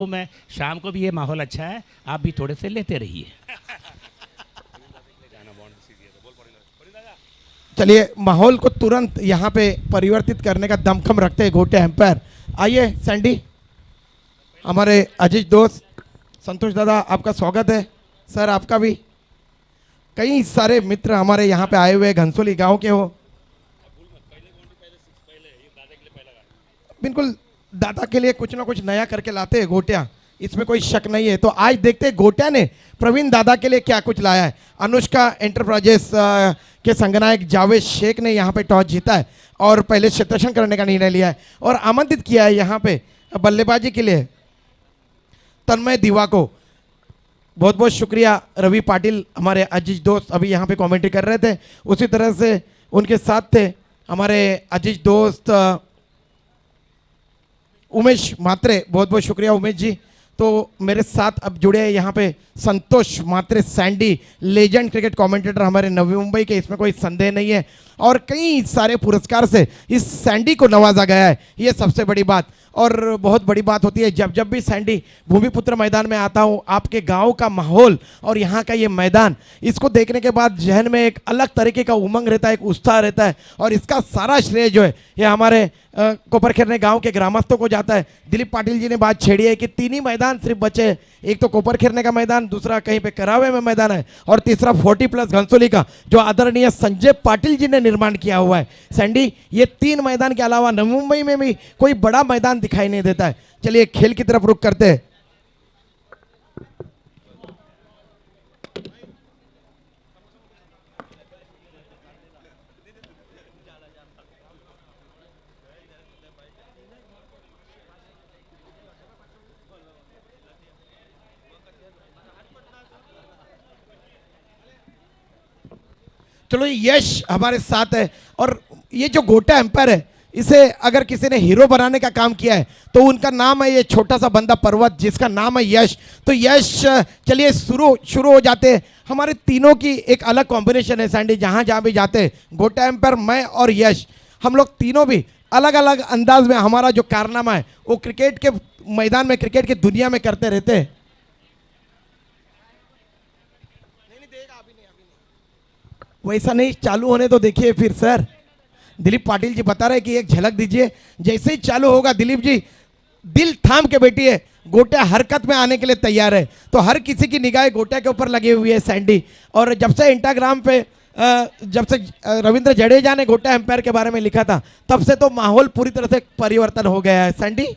में शाम को भी ये माहौल अच्छा है, आप भी थोड़े से लेते रहिए। चलिए माहौल को तुरंत यहाँ पे परिवर्तित करने का दमखम रखते हैं गोटे एम्पायर। आइए सैंडी, हमारे अजीज दोस्त संतोष दादा, आपका स्वागत है। सर आपका भी। कई सारे मित्र हमारे यहाँ पे आए हुए घनसोली गांव के हो। बिल्कुल दादा के लिए कुछ ना कुछ नया करके लाते हैं गोटिया, इसमें कोई शक नहीं है। तो आज देखते हैं गोटिया ने प्रवीण दादा के लिए क्या कुछ लाया है। अनुष्का एंटरप्राइजेस के संगनायक जावेद शेख ने यहाँ पे टॉस जीता है और पहले क्षेत्ररक्षण करने का निर्णय लिया है और आमंत्रित किया है यहाँ पे बल्लेबाजी के लिए तन्मय दीवा को। बहुत बहुत शुक्रिया। रवि पाटिल हमारे अजीज दोस्त अभी यहाँ पे कमेंट्री कर रहे थे, उसी तरह से उनके साथ थे हमारे अजीज दोस्त उमेश म्हात्रे। बहुत बहुत शुक्रिया उमेश जी। तो मेरे साथ अब जुड़े हैं यहाँ पे Santosh Mhatre, Sandy, legend cricket commentator हमारे नवी मुंबई के, इसमें कोई संदेह नहीं है। और कई सारे पुरस्कार से इस सैंडी को नवाजा गया है, ये सबसे बड़ी बात। और बहुत बड़ी बात होती है जब जब भी सैंडी भूमिपुत्र मैदान में आता हूँ, आपके गांव का माहौल और यहाँ का ये मैदान, इसको देखने के बाद जहन में एक अलग तरीके का उमंग रहता है, एक उत्साह रहता है। और इसका सारा श्रेय जो है ये हमारे कोपरखेरने गांव के ग्रामस्थों को जाता है। दिलीप पाटिल जी ने बात छेड़ी है कि 3 ही मैदान सिर्फ बचे हैं, एक तो कोपरखेरने का मैदान, दूसरा कहीं पे करावे में मैदान है और तीसरा 40+ घनसोली का जो आदरणीय संजय पाटिल जी ने निर्माण किया हुआ है। सैंडी, ये 3 मैदान के अलावा नवी मुंबई में भी कोई बड़ा मैदान दिखाई नहीं देता है। चलिए खेल की तरफ रुख करते हैं। चलो यश हमारे साथ है और ये जो गोटा एम्पायर है, इसे अगर किसी ने हीरो बनाने का काम किया है तो उनका नाम है ये छोटा सा बंदा पर्वत, जिसका नाम है यश। तो यश, चलिए शुरू हो जाते हैं। हमारे तीनों की एक अलग कॉम्बिनेशन है सैंडी, जहां जहां भी जाते हैं गोटा एम्पायर, मैं और यश, हम लोग तीनों भी अलग अलग अंदाज में हमारा जो कारनामा है वो क्रिकेट के मैदान में, क्रिकेट की दुनिया में करते रहते हैं। वैसा नहीं, चालू होने तो देखिए फिर सर। दिलीप पाटिल जी बता रहे कि एक झलक दीजिए। जैसे ही चालू होगा दिलीप जी दिल थाम के बैठिए, गोटिया हरकत में आने के लिए तैयार है। तो हर किसी की निगाहें गोटिया के ऊपर लगी हुई है सैंडी। और जब से इंस्टाग्राम पे जब से रविंद्र जडेजा ने गोटिया एम्पायर के बारे में लिखा था, तब से तो माहौल पूरी तरह से परिवर्तन हो गया है सैंडी।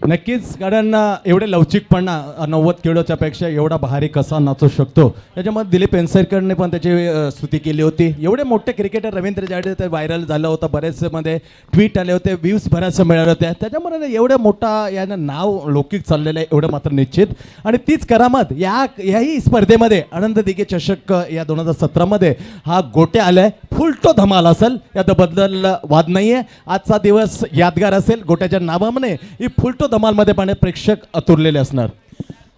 नक्कीच, कारण एवढे लवचिकपणा 90 किलोच्या पेक्षा एवढा भारी कसा नाचू शकतो, त्याच्यामध्ये दिलीप एनसरकरने पण त्याची स्तुती केली होती। एवढे मोठे क्रिकेटर रवींद्र जाडेजा व्हायरल झालं होतं, बरेचसे मध्ये ट्विट आले होते, व्ह्यूज बऱ्याचशा मिळाल्या होत्या, त्याच्यामुळे एवढं मोठा यानं नाव लौकिक चाललेलं आहे एवढं मात्र निश्चित। आणि तीच करामत याही स्पर्धेमध्ये आनंद दिघे चषक या 2017 मध्ये हा गोट्या आलाय। फुलटो धमाल असेल, याबद्दल वाद नाहीये। आजचा दिवस यादगार असेल, गोट्याच्या नावाने ही फुलटो धमाल मध्ये पाहणे प्रेक्षक अतुरलेले असणार।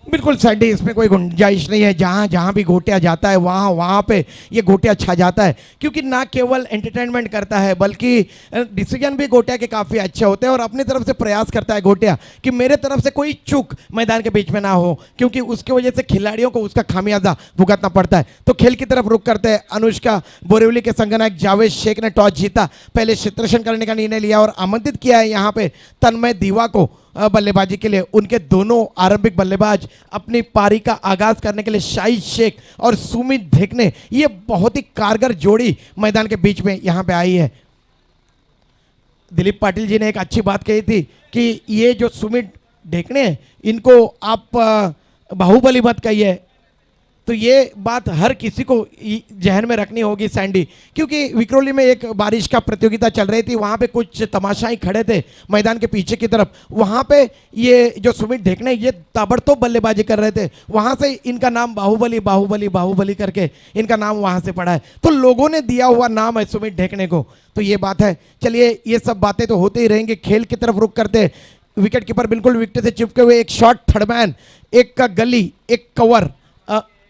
बिल्कुल सैंडी, इसमें कोई गुंजाइश नहीं है। जहाँ जहाँ भी गोटिया जाता है वहाँ वहाँ पे ये गोटिया छा जाता है, क्योंकि ना केवल एंटरटेनमेंट करता है बल्कि डिसीजन भी गोटिया के काफ़ी अच्छे होते हैं। और अपनी तरफ से प्रयास करता है गोटिया कि मेरे तरफ से कोई चूक मैदान के बीच में ना हो, क्योंकि उसकी वजह से खिलाड़ियों को उसका खामियाजा भुगतना पड़ता है। तो खेल की तरफ रुख करते हैं। अनुष्का बोरिवली के संगनायक जावेद शेख ने टॉस जीता, पहले क्षेत्ररक्षण करने का निर्णय लिया और आमंत्रित किया है यहाँ पे तन्मय दीवा को बल्लेबाजी के लिए। उनके दोनों आरंभिक बल्लेबाज अपनी पारी का आगाज करने के लिए शाहिद शेख और सुमित धेकने, ये बहुत ही कारगर जोड़ी मैदान के बीच में यहाँ पे आई है। दिलीप पाटिल जी ने एक अच्छी बात कही थी कि ये जो सुमित धेकने हैं, इनको आप बाहुबली मत कहिए। तो ये बात हर किसी को जहन में रखनी होगी सैंडी, क्योंकि विक्रोली में एक बारिश का प्रतियोगिता चल रही थी, वहाँ पे कुछ तमाशाई खड़े थे मैदान के पीछे की तरफ। वहाँ पे ये जो सुमित धेकने ये ताबड़तोड़ बल्लेबाजी कर रहे थे, वहाँ से इनका नाम बाहुबली बाहुबली बाहुबली करके इनका नाम वहाँ से पड़ा है। तो लोगों ने दिया हुआ नाम है सुमित धेकने को, तो ये बात है। चलिए ये सब बातें तो होते ही रहेंगे। खेल की तरफ रुख करते। विकेट कीपर बिल्कुल विकेट से चिपके हुए, एक शॉट थर्डमैन, एक का गली, एक कवर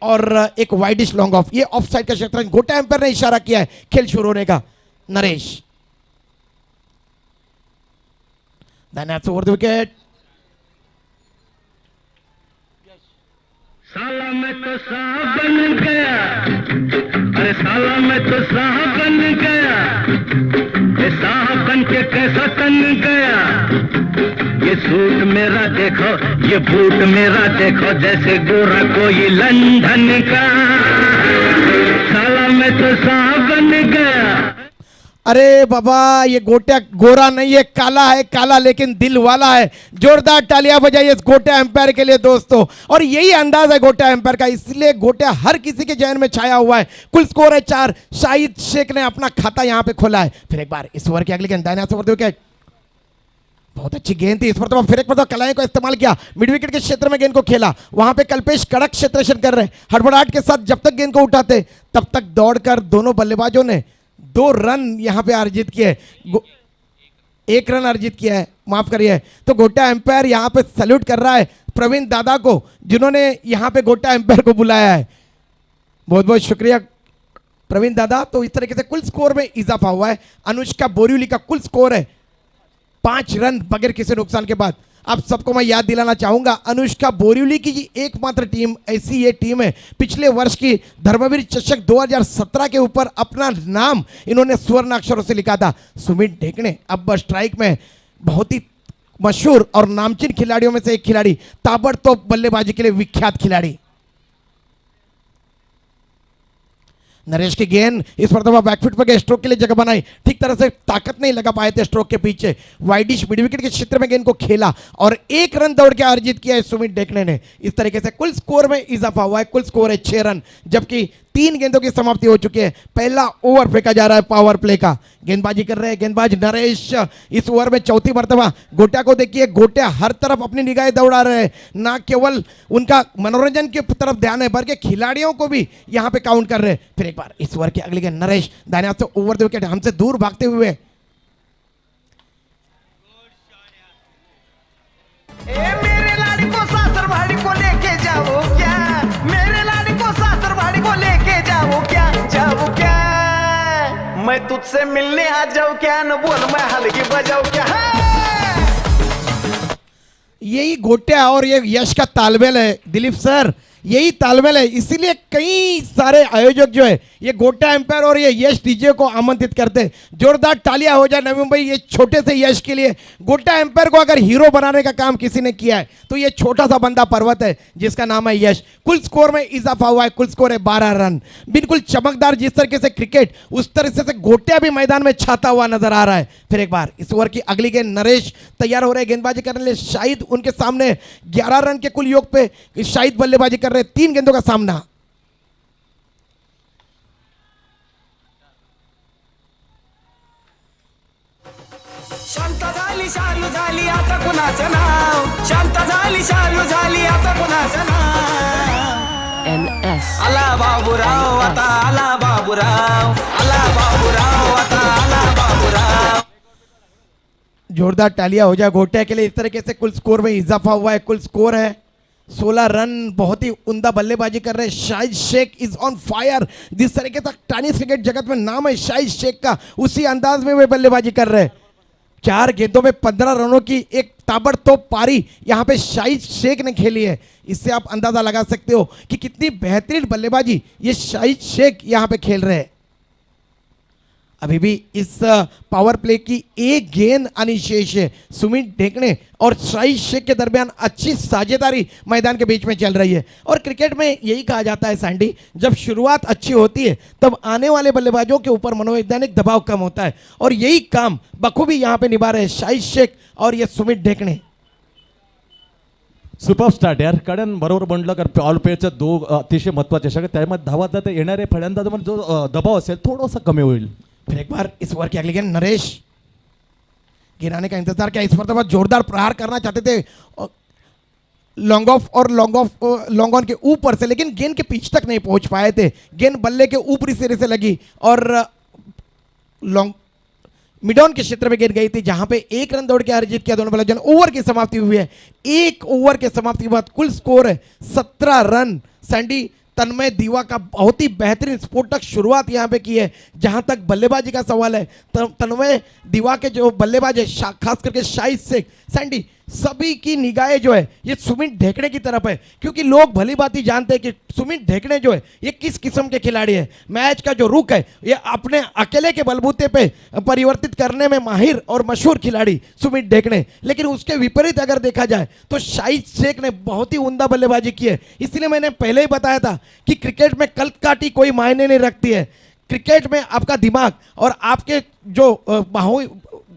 और एक वाइडिश लॉन्ग ऑफ। ये ऑफ साइड का क्षेत्र, गोटा एम्पायर ने इशारा किया है खेल शुरू होने का। Naresh, then that's over the wicket. साला मैं तो साहब बन गया, अरे साला मैं तो साहब बन गया, ये साहब बन के कैसा तन गया, ये सूट मेरा देखो, ये बूट मेरा देखो, जैसे गोरा कोई लंदन का, साला मैं तो साहब बन गया। अरे बाबा, ये गोट्या गोरा नहीं है, काला है, काला लेकिन दिल वाला है। जोरदार तालियां बजाइए इस गोट्या एम्पायर के लिए दोस्तों। और यही अंदाज है गोट्या एम्पायर का, इसलिए गोट्या हर किसी के जहन में छाया हुआ है। कुल स्कोर है 4। शाहिद शेख ने अपना खाता यहां पे खोला है। फिर एक बार इस ओवर की अगली गेंद दाहिने हाथ से करते हुए क्या, बहुत अच्छी गेंद थी इस पर, तो फिर एक बार कलाई को इस्तेमाल किया, मिड विकेट के क्षेत्र में गेंद को खेला। वहां पे कल्पेश कड़क क्षेत्ररक्षण कर रहे हैं, हड़बड़ाहट के साथ जब तक गेंद को उठाते तब तक दौड़कर दोनों बल्लेबाजों ने 2 रन यहां पे अर्जित किए, 1 रन अर्जित किया है, माफ करिए। तो गोट्या एम्पायर यहां पे सैल्यूट कर रहा है प्रवीण दादा को, जिन्होंने यहां पे गोट्या एम्पायर को बुलाया है। बहुत बहुत शुक्रिया प्रवीण दादा। तो इस तरीके से कुल स्कोर में इजाफा हुआ है। अनुष्का बोरिवली का कुल स्कोर है 5 रन बगैर किसी नुकसान के बाद। आप सबको मैं याद दिलाना चाहूंगा, अनुष्का बोरिवली की एकमात्र टीम ऐसी ये टीम है, पिछले वर्ष की धर्मवीर चषक 2017 के ऊपर अपना नाम इन्होंने स्वर्ण अक्षरों से लिखा था। सुमित ढेकणे अब स्ट्राइक में बहुत ही मशहूर और नामचीन खिलाड़ियों में से एक खिलाड़ी, ताबड़तोड़ बल्लेबाजी के लिए विख्यात खिलाड़ी। नरेश की गेंद इस पर तो बैकफुट पर स्ट्रोक के लिए जगह बनाई, ठीक तरह से ताकत नहीं लगा पाए थे स्ट्रोक के पीछे। वाइडिश मिड विकेट के क्षेत्र में गेंद को खेला और 1 रन दौड़ के अर्जित किया है सुमित ढेकणे ने। इस तरीके से कुल स्कोर में इजाफा हुआ है। कुल स्कोर है 6 रन, जबकि 3 गेंदों की समाप्ति हो चुकी है। पहला ओवर फेंका जा रहा है पावर प्ले का। गेंदबाजी कर रहे हैं गेंदबाज नरेश। इस ओवर में चौथी मर्तबा गोट्या को देखिए, गोट्या हर तरफ अपनी निगाहें दौड़ा रहे हैं। ना केवल उनका मनोरंजन की तरफ ध्यान है, बल्कि खिलाड़ियों को भी यहां पे काउंट कर रहे हैं। फिर एक बार इस ओवर की अगली गेंद नरेश दाहिने हाथ से ओवर द विकेट हमसे दूर भागते हुए। मेरे लाड़ी को सासर भाड़ी को लेके जाओ क्या, मेरे लाड़ी को सासर भाड़ी को लेके जाओ क्या, जाओ क्या, मैं तुझसे मिलने आ जाऊं क्या, न बोल मैं हलगी बजाऊं क्या। यही गोट्या और ये यश का तालमेल है दिलीप सर, यही तालमेल है। इसीलिए कई सारे आयोजक जो है ये गोट्या एम्पायर और ये यश डीजे को आमंत्रित करते हैं। जोरदार तालियां हो जाए नवी मुंबई ये छोटे से यश के लिए। गोट्या एम्पायर को अगर हीरो बनाने का काम किसी ने किया है तो ये छोटा सा बंदा पर्वत है जिसका नाम है यश। कुल स्कोर में इजाफा हुआ है, कुल स्कोर है 12 रन। बिल्कुल चमकदार जिस तरीके से क्रिकेट, उस तरीके से गोट्या भी मैदान में छाता हुआ नजर आ रहा है। फिर एक बार इस ओवर की अगली गेंद नरेश तैयार हो रहे गेंदबाजी करने के लिए। शाहिद उनके सामने 11 रन के कुल योग पे शाहिद बल्लेबाजी कर रहे, 3 गेंदों का सामना। शांत झाली शालू झाली आता कुणाचं नाव, शांत झाली शालू झाली आता कुणाचं नाव। NS. आला बाबूराव आता आला बाबूराव, आला बाबूराव आता आला बाबूराव। जोरदार तालियां हो जाए गोट्या के लिए। इस तरीके से कुल स्कोर में इजाफा हुआ है। कुल स्कोर है 16 रन। बहुत ही उम्दा बल्लेबाजी कर रहे हैं। Shahid Shaikh is on fire. जिस तरीके से टेनिस क्रिकेट जगत में नाम है शाहिद शेख का, उसी अंदाज में वे बल्लेबाजी कर रहे हैं। 4 गेंदों में 15 रनों की एक ताबड़तोड़ पारी यहां पे शाहिद शेख ने खेली है। इससे आप अंदाजा लगा सकते हो कि कितनी बेहतरीन बल्लेबाजी ये शाहिद शेख यहां पे खेल रहे हैं। अभी भी इस पावर प्ले की एक गेंद आनी शेष है। सुमित ढेकणे और शाहिद शेख के दरमियान अच्छी साझेदारी मैदान के बीच में चल रही है। और क्रिकेट में यही कहा जाता है सैंडी, जब शुरुआत अच्छी होती है तब आने वाले बल्लेबाजों के ऊपर मनोवैज्ञानिक दबाव कम होता है, और यही काम बखूबी यहां पे निभा रहे हैं शाहिद शेख और ये सुमित ढेकणे। सुपर स्टार्ट यार, कारण बरोबर म्हणलं कारण पॉवर प्लेचं 2 अतिशय महत्त्वाचे शक्य, त्यामध्ये धावा जाता येणारे फलंदाज जो दबाव असेल थोडासा कमी होईल। फिर एक बार इस ओवर की अगली गेंद नरेश गिराने का इंतजार किया। इस पर तो बहुत जोरदार प्रहार करना चाहते थे लॉन्ग ऑफ लॉन्ग ऑन के ऊपर से, लेकिन गेंद के पिच तक नहीं पहुंच पाए थे। गेंद बल्ले के ऊपरी सिरे से लगी और लॉन्ग मिड ऑन के क्षेत्र में गेंद गई थी, जहां पे 1 रन दौड़ के अर्जित किया दोनों बल्लेबाजों ने। ओवर की समाप्ति हुई है। 1 ओवर के समाप्ति के बाद कुल स्कोर है 17 रन। सैंडी तन्मय दीवा का बहुत ही बेहतरीन स्फोटक शुरुआत यहां पे की है। जहां तक बल्लेबाजी का सवाल है, तन्मय दीवा के जो बल्लेबाज है खास करके शाहिद शेख, सैंडी सभी की निगाहें जो है ये सुमित ढेकणे की तरफ है, क्योंकि लोग भली भांति जानते हैं कि सुमित ढेकणे जो है ये किस किस्म के खिलाड़ी है। मैच का जो रुख है ये अपने अकेले के बलबूते पे परिवर्तित करने में माहिर और मशहूर खिलाड़ी सुमित ढेकणे। लेकिन उसके विपरीत अगर देखा जाए तो शाहिद शेख ने बहुत ही उम्दा बल्लेबाजी की है। इसलिए मैंने पहले ही बताया था कि क्रिकेट में कल्ट-काठी कोई मायने नहीं रखती है। क्रिकेट में आपका दिमाग और आपके जो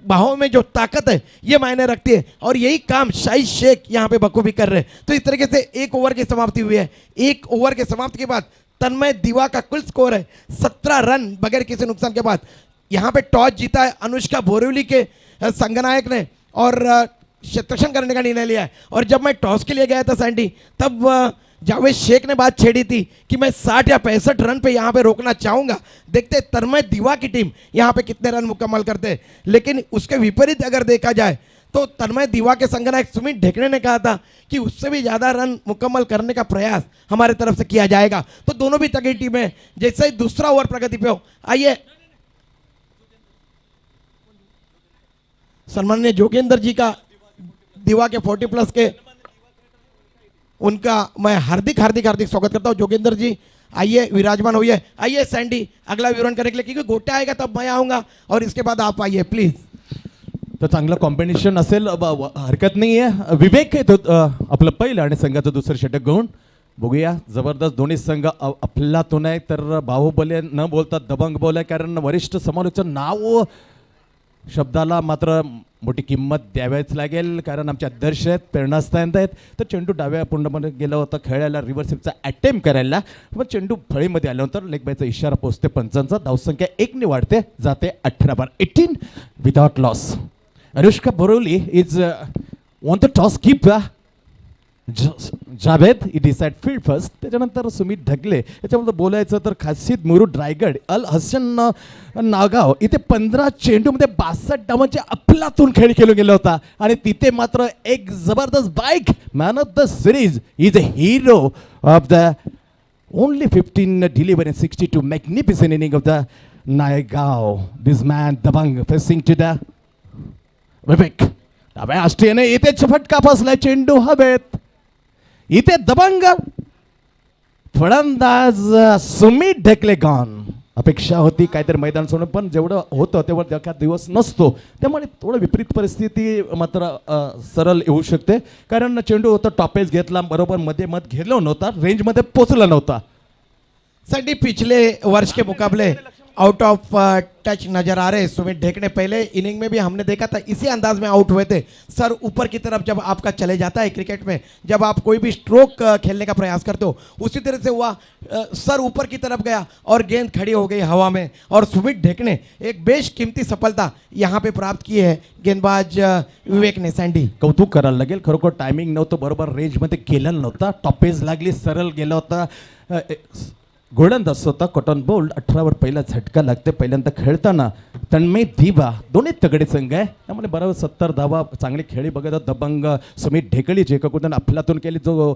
बाहों में जो ताकत है ये मायने रखती है, और यही काम शाहिद शेख यहाँ पे बखूबी कर रहे हैं। तो इस तरीके से एक ओवर की समाप्ति हुई है। एक ओवर के समाप्ति के बाद तन्मय दीवा का कुल स्कोर है 17 रन बगैर किसी नुकसान के बाद। यहाँ पे टॉस जीता है अनुष्का बोरिवली के संगनायक ने और शतरक्षण करने का निर्णय लिया है। और जब मैं टॉस के लिए गया था सैंडी, तब जावेद शेख ने बात छेड़ी थी कि मैं 60 या 65 रन पे यहाँ पे रोकना चाहूँगा। देखते तन्मय दीवा की टीम यहाँ पे कितने रन मुकम्मल करते हैं। लेकिन उसके विपरीत अगर देखा जाए तो तन्मय दीवा के संगनायक सुमित ढेकणे ने कहा था कि उससे भी ज़्यादा रन मुकम्मल करने का प्रयास हमारे तरफ से किया जाएगा। तो दोनों भी तगड़ी टीम है। जैसे ही दूसरा ओवर प्रगति पे हो, आइए सम्माननीय जोगेंद्र जी का दीवा के 40+ के उनका मैं हार्दिक स्वागत करता हूं। जोगेंद्र जी आइए, विराजमान होइए। आइए सैंडी, अगला विवरण करने के लिए, क्योंकि गोट्या आएगा तब मैं आऊंगा और इसके बाद आप आइए प्लीज। तर चांगलं कॉम्बिनेशन असेल, हरकत नाही आहे. विवेक आहे तो आपलं पहिलं आणि संघाचं दुसरं षटक घेऊन बघूया. जबरदस्त दोन्ही संघ अफलातून आहे. तर बाहुबली न बोलता दबंग बोलाय, कारण वरिष्ठ समालोचक नाव शब्दाला मात्र मोठी किंमत द्यावीच लागेल, कारण आमचे आदर्श आहेत, प्रेरणास्थान आहेत. तर चेंडू डाव्या पुंडामध्ये गेला होता खेळायला, रिव्हर्स स्वीपचा अटेम्प्ट करायला, पण चेंडू फळीमध्ये आल्यानंतर लेग बायचा इशारा पोहोचते पंचांचा. धावसंख्या 1 ने वाढते, जाते 18/18 without loss. Anushka Borivali is on the toss keeper. Javed he decide field first. त्याच्यानंतर सुमित ढगले. याच्यामध्ये बोलायचं तर खासिद मुरुड रायगड, अल हसन नागाव इथे 15 चेंडूमध्ये 62 डावांचे अफलातून खेळ खेळून गेला होता, आणि तिथे मात्र एक जबरदस्त bike man of the series is a hero of the only 15 delivery 62 magnificent inning of the Naigaon. This man दबंग फेसिंग टू द विवेक. डाव्या आष्टीने इथेच फटका फसलाय, चेंडू हवेत. इथे दबंग फलंदाज सुमित ढेकले गॉन. अपेक्षा होती काहीतरी मैदान सोडून, पण जेवढं होतं तेवढं एका दिवस नसतो, त्यामुळे थोडं विपरीत परिस्थिती मात्र सरळ येऊ शकते. कारण चेंडू होता टॉपेज घेतला, बरोबर मध्ये मत घेतला नव्हता, रेंजमध्ये पोचला नव्हता. सैंडी पिछले वर्ष के मुकाबले आउट ऑफ टच नजर आ रहे सुमित ढेकणे. पहले इनिंग में भी हमने देखा था इसी अंदाज में आउट हुए थे. सर ऊपर की तरफ जब आपका चले जाता है क्रिकेट में, जब आप कोई भी स्ट्रोक खेलने का प्रयास करते हो, उसी तरह से हुआ. सर ऊपर की तरफ गया और गेंद खड़ी हो गई हवा में, और सुमित ढेकणे एक बेशकीमती सफलता यहाँ पे प्राप्त की है गेंदबाज विवेक ने. सैंडी कौतुक करायला लागेल, खरोखर टायमिंग नव्हतं, बरोबर रेंजमध्ये केलं नव्हता, टॉपेज लागली, सरळ गेला होता. गोलंदाज होता कॉटन बोल्ड. 18वर पहिला झटका लागते पहिल्यांदा खेळताना. तन्मय दीवा, दोन्ही तगडे संघ आहे, त्यामुळे बरोबर 70 धावा चांगली खेळी बघत दबंग सुमित ढेकळे जे कुठून अफलातून केली. जो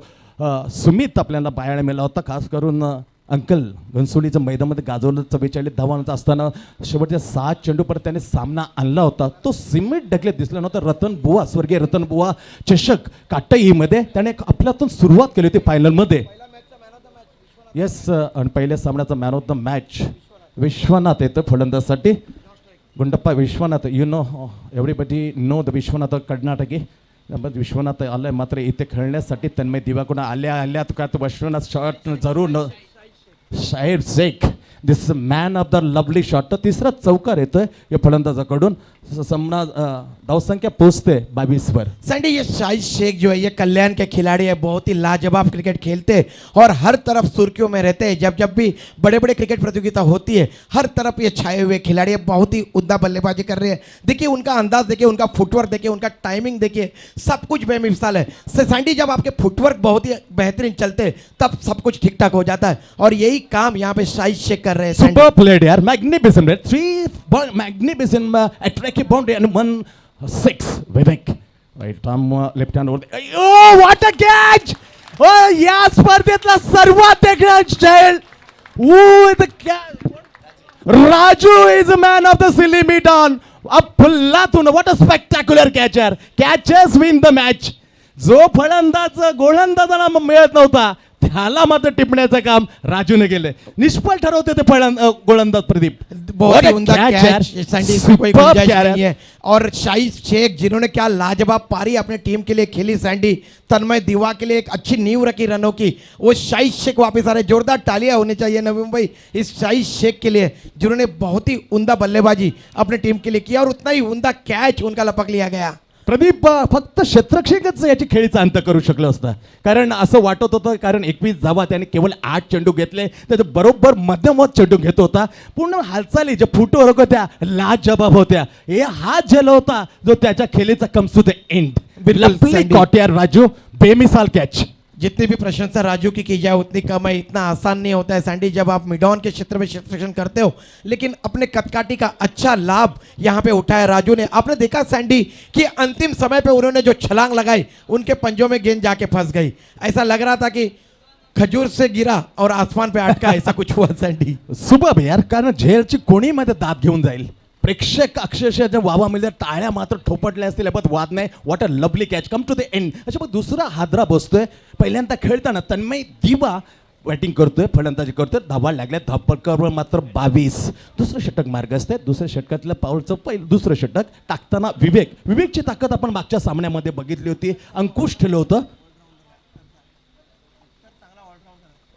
सुमित आपल्याला पाहायला मिळाला होता, खास करून अंकल घनसोलीच्या मैदानामध्ये गाजवलं 44 धावांचा असताना शेवटच्या 7 चेंडूपर्यंत त्याने सामना आणला होता. तो सुमित ढेकळे दिसला नव्हता. रतन बुवा, स्वर्गीय रतन बुवा चषक काटईमध्ये त्याने अफलातून सुरुवात केली होती फायनलमध्ये. येस, आणि पहिल्या सामन्याचा man of the match Vishwanath येतं फलंदाजसाठी. Gundappa Vishwanath, you know everybody know the Vishwanath कर्नाटकी. विश्वनाथ आलाय, मात्र इथे खेळण्यासाठी तन्मय दिवाकडून आल्या का तो विश्वनाथ शॉट जरूर. Shahid Shaikh this man of the lovely shot. तर तिसरा चौकार येतोय या फलंदाजाकडून. सामना धावसंख्या पोहोचते 22 वर. सैंडी ये शाहिद शेख जो है ये कल्याण के खिलाड़ी है, बहुत ही लाजवाब क्रिकेट खेलते हैं और हर तरफ सुर्खियों में रहते हैं. जब भी बड़े बड़े क्रिकेट प्रतियोगिता होती है हर तरफ ये छाए हुए खिलाड़ी है, बहुत ही उद्दा बल्लेबाजी कर रहे हैं. देखिए उनका अंदाज देखिए, उनका फुटवर्क देखिए, उनका टाइमिंग देखिए, सब कुछ बेमिसाल है. सैंडी जब आपके फुटवर्क बहुत ही बेहतरीन चलते हैं तब सब कुछ ठीक ठाक हो जाता है, और यही काम यहाँ पे शाहिद शेख कर रहे हैं. सुपर प्लेड यार, magnificent. 3 magnificent attractive boundary and 1-6 Vivek. Right arm, left hand over. Oh, what a catch! Oh, या स्पर्धेतला सर्वात वेगळा style. the catch. Raju is a man of the Silimidan. फुल्लातून what a spectacular catcher, catchers win the match. जो फलंदाज गोलंदाजाला मिळत नव्हता त्याला मात्र टिपण्याचं काम राजूने केलं. निष्फळ ठरवते ते गोलंदाज प्रदीप. बहुत ही उम्दा What a catch catch. Sandy, इसमें कोई Superb गुंजाइश catch. नहीं है. और शाहिद शेख जिन्होंने क्या लाजवाब पारी अपने टीम के लिए खेली सैंडी, तन्मय दीवा के लिए एक अच्छी नींव रखी रनों की. वो शाहिद शेख वापस आ रहे. जोरदार तालियां होनी चाहिए नवी मुंबई इस शाहिद शेख के लिए जिन्होंने बहुत ही उम्दा बल्लेबाजी अपने टीम के लिए किया और उतना ही उम्दा कैच उनका लपक लिया गया. प्रदीप फक्त क्षेत्ररक्षकच याची खेळीचा अंत करू शकलं असतं. कारण असं वाटत होतं, कारण 21 धावा त्याने केवळ 8 चेंडू घेतले, त्याच्या बरोबर मध्यमत चेंडू घेत होता. पूर्ण हालचाली ज्या फुटवर्क होत्या लाजबाब होत्या. हे हा जल होता जो त्याच्या खेळीचा कम्स टू द एंड. बिल्कुल सैंडी. कॉटियर राजू, बेमिसाल कॅच. जितनी भी प्रशंसा राजू की जाए उतनी कम है. इतना आसान नहीं होता है सैंडी जब आप मिडॉन के क्षेत्र में क्षेत्ररक्षण करते हो, लेकिन अपने कदकाठी का अच्छा लाभ यहाँ पे उठाया राजू ने. आपने देखा सैंडी कि अंतिम समय पे उन्होंने जो छलांग लगाई उनके पंजों में गेंद जाके फंस गई. ऐसा लग रहा था कि खजूर से गिरा और आसमान पे अटका, ऐसा कुछ हुआ सैंडी. सुबह यार, कारण झेलची कोणी मध्ये दाब घेऊन जाईल. प्रेक्षक अक्षरशः ज्या वावा मिळतात टाळ्या मात्र ठोपटल्या असतील याबाबत वाद नाही. What a lovely catch, come to the end. अशा मग दुसरा हादरा बसतोय. पहिल्यांदा खेळताना तन्मय दिवा बॅटिंग करतोय, फलंदाजी करतोय, धावा लागल्या. धापडकर मात्र 22. दुसरं षटक मार्ग असते. दुसऱ्या षटकातलं पाऊलचं दुसरं षटक टाकताना विवेकची ताकद आपण मागच्या सामन्यामध्ये बघितली होती. अंकुश ठेवलं होतं.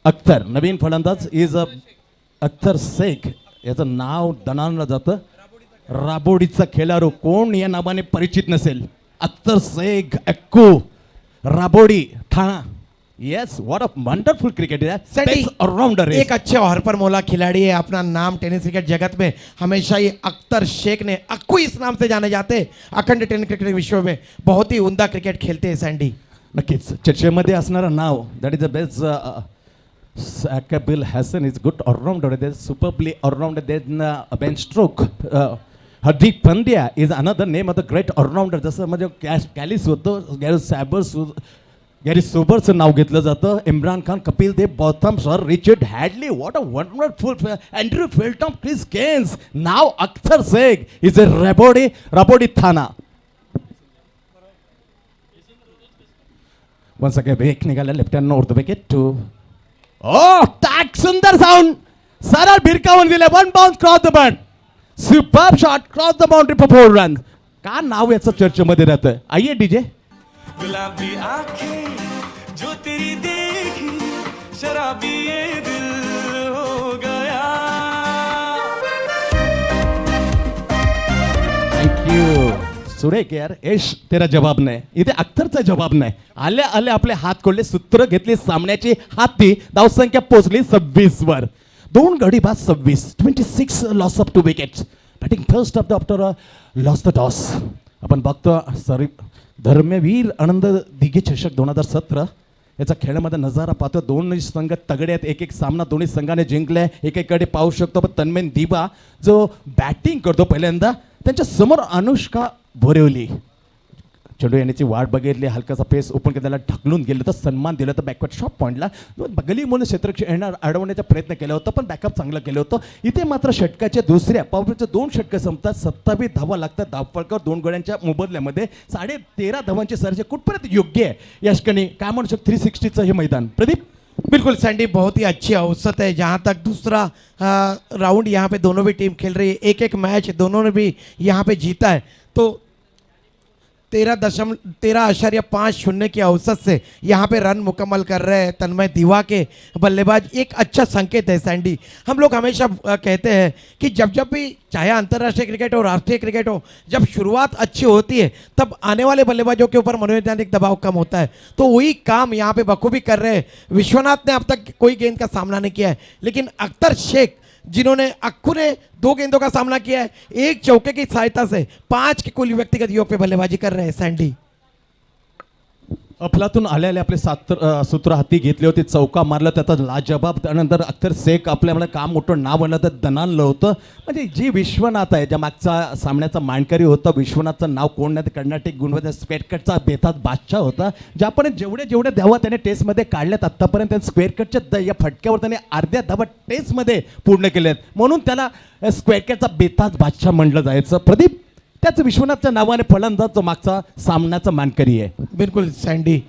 अख्तर नवीन फलंदाज इज अख्तर शेख, याचं नाव दणाणलं जातं. राबोडीचा खेळाडू कोण या नावाने परिचित नसेल. Akhtar Sheikh Akku Rabodi Thane. Yes, what a wonderful cricket Sandy allrounder. एक अच्छे और पर मौला खिलाड़ी है. अपना नाम टेनिस क्रिकेट जगत में हमेशा ही अख्तर शेख ने, अक्कू इस नाम से जाने जाते हैं. अखंड टेनिस क्रिकेट विश्व में बहुत ही उम्दा क्रिकेट खेलते हैं सैंडी. नक्कीच चर्चेमध्ये असणारं नाव that is the best. Akil Hassan is good all-rounder. There's superbly all-rounder. Then Ben Stroke. Hardik Pandya is another name of the great all-rounder. जसं म्हणजे कॅलिस होतं, गॅरी सोबरचं नाव घेतलं जातं. Imran Khan, Kapil Dev, Botham sir, Richard Hadlee. What a wonderful. Andrew Flintoff, Chris Cairns. नाव Akhtar Shaikh is a Rabodi Thane. Once again वेक निघाला left hand नॉर्थ विकेट टू. ओ टॅक, सुंदर साऊंड, सरळ भिरकावून दिले. 1 bounce cross the ball. Superb shot cross the boundary for 4 run. का नाव याचं चर्चेमध्ये राहतं. आइए डीजे. गुलाबी आंखें जो तेरी देखी, शराबी ये दिल हो गया. थँक्यू सुरेख यार. यश तेरा जवाब नाही. इथे अख्तरचा जवाब नाही. आले आले आपले हात कोल्हे, सूत्र घेतली सामन्याची हाती. धावसंख्या पोहोचली 26 वर. 2 गडी बाद 26 loss of 2 wickets. Batting first of the after loss the toss. आपण बघतो सॉरी धर्मवीर आनंद दिघे चषक 2017 याचा खेळामध्ये नजारा पाहतो. दोन्ही संघ तगडे आहेत. एक सामना दोन्ही संघाने जिंकले. एकेकडे पाहू शकतो पण तन्मय दिवा जो बॅटिंग करतो पहिल्यांदा, त्यांच्या समोर अनुष्का बोरिवली. चेंडू येण्याची वाट बघितली, हलकासा पेस ओपन केला, ढकलून गेलं तर सन्मान दिलं तर बॅकवर्ड शॉट पॉईंटला गली म्हणून क्षेत्ररक्षण येणार अडवण्याचा प्रयत्न केला होता, पण बॅकअप चांगलं केलं होतं. इथे मात्र षटकाच्या दुसऱ्या पावरचे 2 षटकं संपतात. 27 धावा लागतात. धावफलकावर 2 गड्यांच्या मोबदल्यामध्ये 13.5 धावांची सर्ज कुठपर्यंत योग्य आहे या ठिकाणी काय म्हणू शकतो 360चं हे मैदान. प्रदीप. बिल्कुल सैंडी, बहुत ही अच्छी औसत है. जहाँ तक दूसरा राउंड यहाँ पे दोनों भी टीम खेल रही है. एक मैच दोनों ने भी यहाँ पे जीता है. तो 13.50 की औसत से यहाँ पे रन मुकम्मल कर रहे हैं तन्मय दीवा के बल्लेबाज. एक अच्छा संकेत है सैंडी. हम लोग हमेशा कहते हैं कि जब भी चाहे अंतर्राष्ट्रीय क्रिकेट हो राष्ट्रीय क्रिकेट हो, जब शुरुआत अच्छी होती है तब आने वाले बल्लेबाजों के ऊपर मनोवैज्ञानिक दबाव कम होता है. तो वही काम यहाँ पे बखूबी कर रहे हैं. विश्वनाथ ने अब तक कोई गेंद का सामना नहीं किया है, लेकिन अख्तर शेख जिन्होंने अक्कू ने 2 गेंदों का सामना किया है, 1 चौके की सहायता से 5 की कुल व्यक्तिगत योग पे बल्लेबाजी कर रहे हैं सैंडी. अफलातून आलेले आपले सूत्र हाती घेतले होते. चौका मारला त्याचा लाजबाब. त्यानंतर अख्तर शेख आपल्याला काम मोठं नाव आणलं तर दणाणलं होतं. म्हणजे जी विश्वनाथ आहे, ज्या मागचा सामन्याचा मानकरी होता, विश्वनाथचं नाव कोण नाही, कर्नाटिक गुणवत्ता स्क्वेअर कटचा बेताज बादशाह होता. ज्यापर्यंत जेवढे धावा त्याने टेस्टमध्ये काढल्यात आत्तापर्यंत, त्याने स्क्वेअर कटच्या या फटक्यावर त्याने अर्ध्या धावा टेस्टमध्ये पूर्ण केल्यात, म्हणून त्याला स्क्वेअर कटचा बेताज बादशाह म्हटलं जायचं. प्रदीप, त्याच विश्वनाथच्या नावाने फलंदाज जो मागचा सामन्याचा मानकरी आहे. बिल्कुल सैंडी,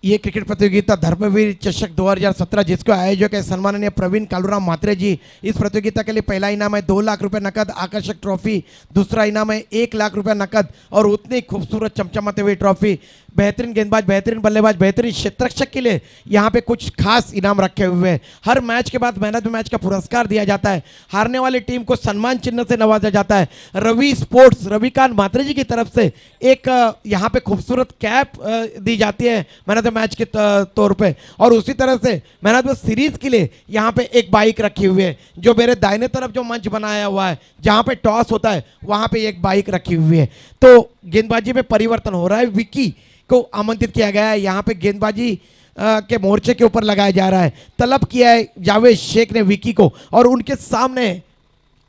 ये क्रिकेट प्रतियोगिता धर्मवीर चषक 2017 जिसको आयोजक है सम्माननीय प्रवीण कालूराम म्हात्रे जी. इस प्रतियोगिता के लिए पहला इनाम है 2 लाख रुपए नकद आकर्षक ट्रॉफी, दूसरा इनाम है 1 लाख रुपए नकद और उतनी खूबसूरत चमचमाते हुई ट्रॉफी. बेहतरीन गेंदबाज, बेहतरीन बल्लेबाज, बेहतरीन क्षेत्ररक्षक के लिए यहाँ पे कुछ खास इनाम रखे हुए हैं. हर मैच के बाद मैन ऑफ द मैच का पुरस्कार दिया जाता है. हारने वाली टीम को सम्मान चिन्ह से नवाजा जाता है. रवि स्पोर्ट्स रविकांत म्हात्रे जी की तरफ से एक यहाँ पे खूबसूरत कैप दी जाती है मैन ऑफ द मैच के तौर पे, और उसी तरह से मैन ऑफ द सीरीज के लिए यहाँ पे एक बाइक रखी हुई है. जो मेरे दाहिने तरफ जो मंच बनाया हुआ है जहाँ पे टॉस होता है वहाँ पे एक बाइक रखी हुई है. तो गेंदबाजी में परिवर्तन हो रहा है. विकी को आमंत्रित किया गया है. यहाँ पे गेंदबाजी के मोर्चे के ऊपर लगाया जा रहा है. तलब किया है जावेद शेख ने विकी को, और उनके सामने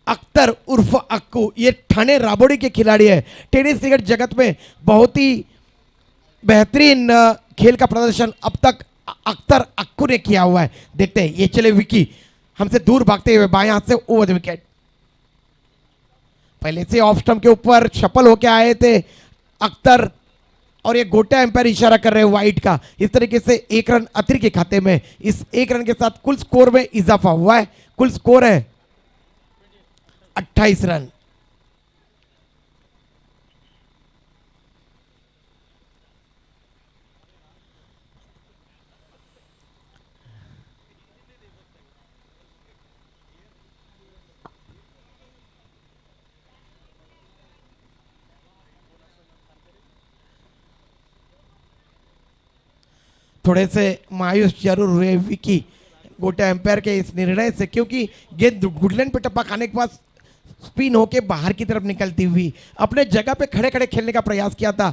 अख्तर उर्फ अक्कू, ये ठाणे राबोड़ी के खिलाड़ी है. टेनिस क्रिकेट जगत में बहुत ही बेहतरीन खेल का प्रदर्शन अब तक अख्तर अक्कू ने किया हुआ है. देखते हैं, ये चले विकी हमसे दूर भागते हुए बाएं हाथ से ओवर द विकेट. पहले से ऑफ स्टंप के ऊपर सफल होके आए थे अख्तर, और ये गोटा एम्पायर इशारा कर रहे हैं वाइट का. इस तरीके से 1 रन अतिरिक्त के खाते में. इस 1 रन के साथ कुल स्कोर में इजाफा हुआ है. कुल स्कोर है 28 रन. थोड़े से मायूस जरूर हुए विकी गोटा एम्पायर के इस निर्णय से, क्योंकि गेंद गुडलैंड पे टप्पा खाने के बाद स्पिन होके बाहर की तरफ निकलती हुई अपने जगह पे खड़े खड़े खेलने का प्रयास किया था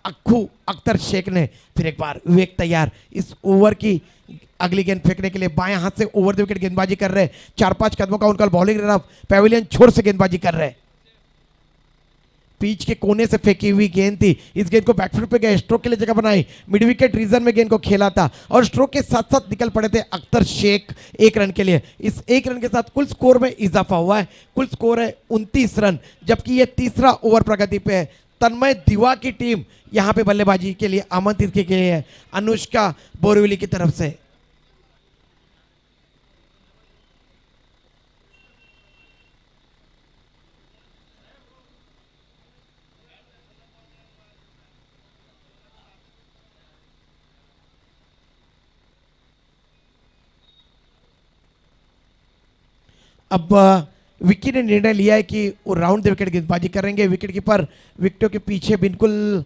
अक्खू अख्तर शेख ने. फिर एक बार विवेक तैयार इस ओवर की अगली गेंद फेंकने के लिए. बाएं हाथ से ओवर द विकेट गेंदबाजी कर रहे हैं. 4-5 कदमों का उनका बॉलिंग रन पैवेलियन छोर से गेंदबाजी कर रहे हैं. पिच के कोने से फेंकी हुई गेंद थी. इस गेंद को बैकफुट पे गए, स्ट्रोक के लिए जगह बनाई, मिड विकेट रीजन में गेंद को खेला था और स्ट्रोक के साथ साथ निकल पड़े थे अख्तर शेख 1 रन के लिए. इस 1 रन के साथ कुल स्कोर में इजाफा हुआ है. कुल स्कोर है 29 रन, जबकि यह तीसरा ओवर प्रगति पे है. तन्मय दिवा की टीम यहां पे बल्लेबाजी के लिए आमंत्रित की गई है अनुष्का बोरीवली की तरफ से. अब विकी ने निर्णय लिया है कि वो राउंड द विकेट गेंदबाजी करेंगे. विकेट कीपर विकेटों के पीछे बिल्कुल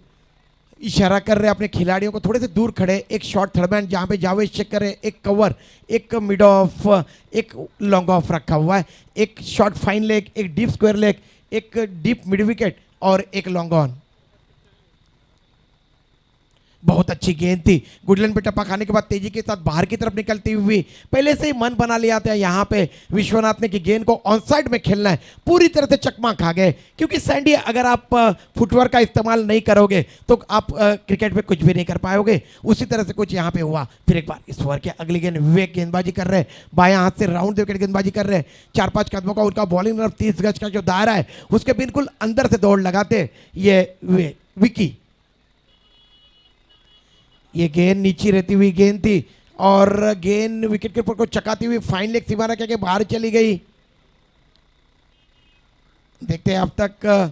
इशारा कर रहे हैं अपने खिलाड़ियों को थोड़े से दूर खड़े. एक शॉर्ट थर्ड मैन जहाँ पे जावेद शेख करे, एक कवर, एक मिड ऑफ, एक लॉन्ग ऑफ रखा हुआ है, एक शॉर्ट फाइन लेग, एक डीप स्क्वायर लेग, एक डीप मिड विकेट और एक लॉन्ग ऑन. बहुत अच्छी गेंद थी. गुडलैंड पे टप्पा खाने के बाद तेजी के साथ बाहर की तरफ निकलती हुई. पहले से ही मन बना लिया था यहाँ पे विश्वनाथ ने कि गेंद को ऑन साइड में खेलना है. पूरी तरह से चकमा खा गए, क्योंकि सैंडी अगर आप फुटवर्क का इस्तेमाल नहीं करोगे तो आप क्रिकेट में कुछ भी नहीं कर पाओगे. उसी तरह से कुछ यहाँ पे हुआ. फिर एक बार इस ओवर के अगली गेंद विवेक गेंदबाजी कर रहे हैं. बाएं हाथ से राउंड विकेट गेंदबाजी कर रहे हैं. 4-5 कदमों का उनका बॉलिंग रन, 30 गज का जो दायरा है उसके बिल्कुल अंदर से दौड़ लगाते ये विकी. ये गेंद नीचे रहती हुई गेंद थी और गेंद विकेट के ऊपर को चकाती हुई फाइन लेग सीमा के बाहर चली गई. देखते हैं अब तक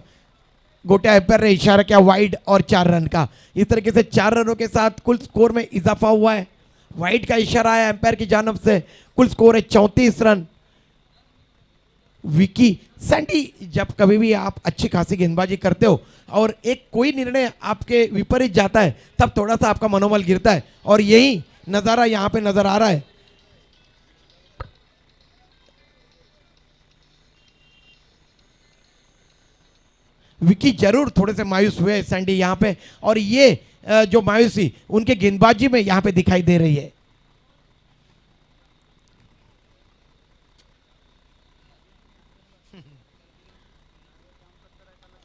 गोटा एम्पायर ने इशारा किया वाइड और 4 रन का. इस तरीके से 4 रनों के साथ कुल स्कोर में इजाफा हुआ है. वाइड का इशारा आया एम्पायर की जानब से. कुल स्कोर है 34 रन. विकी सैंडी, जब कभी भी आप अच्छी खासी गेंदबाजी करते हो और एक कोई निर्णय आपके विपरीत जाता है तब थोड़ा सा आपका मनोबल गिरता है, और यही नज़ारा यहाँ पे नजर आ रहा है. विकी जरूर थोड़े से मायूस हुए सैंडी यहाँ पे, और ये जो मायूसी उनके गेंदबाजी में यहाँ पे दिखाई दे रही है.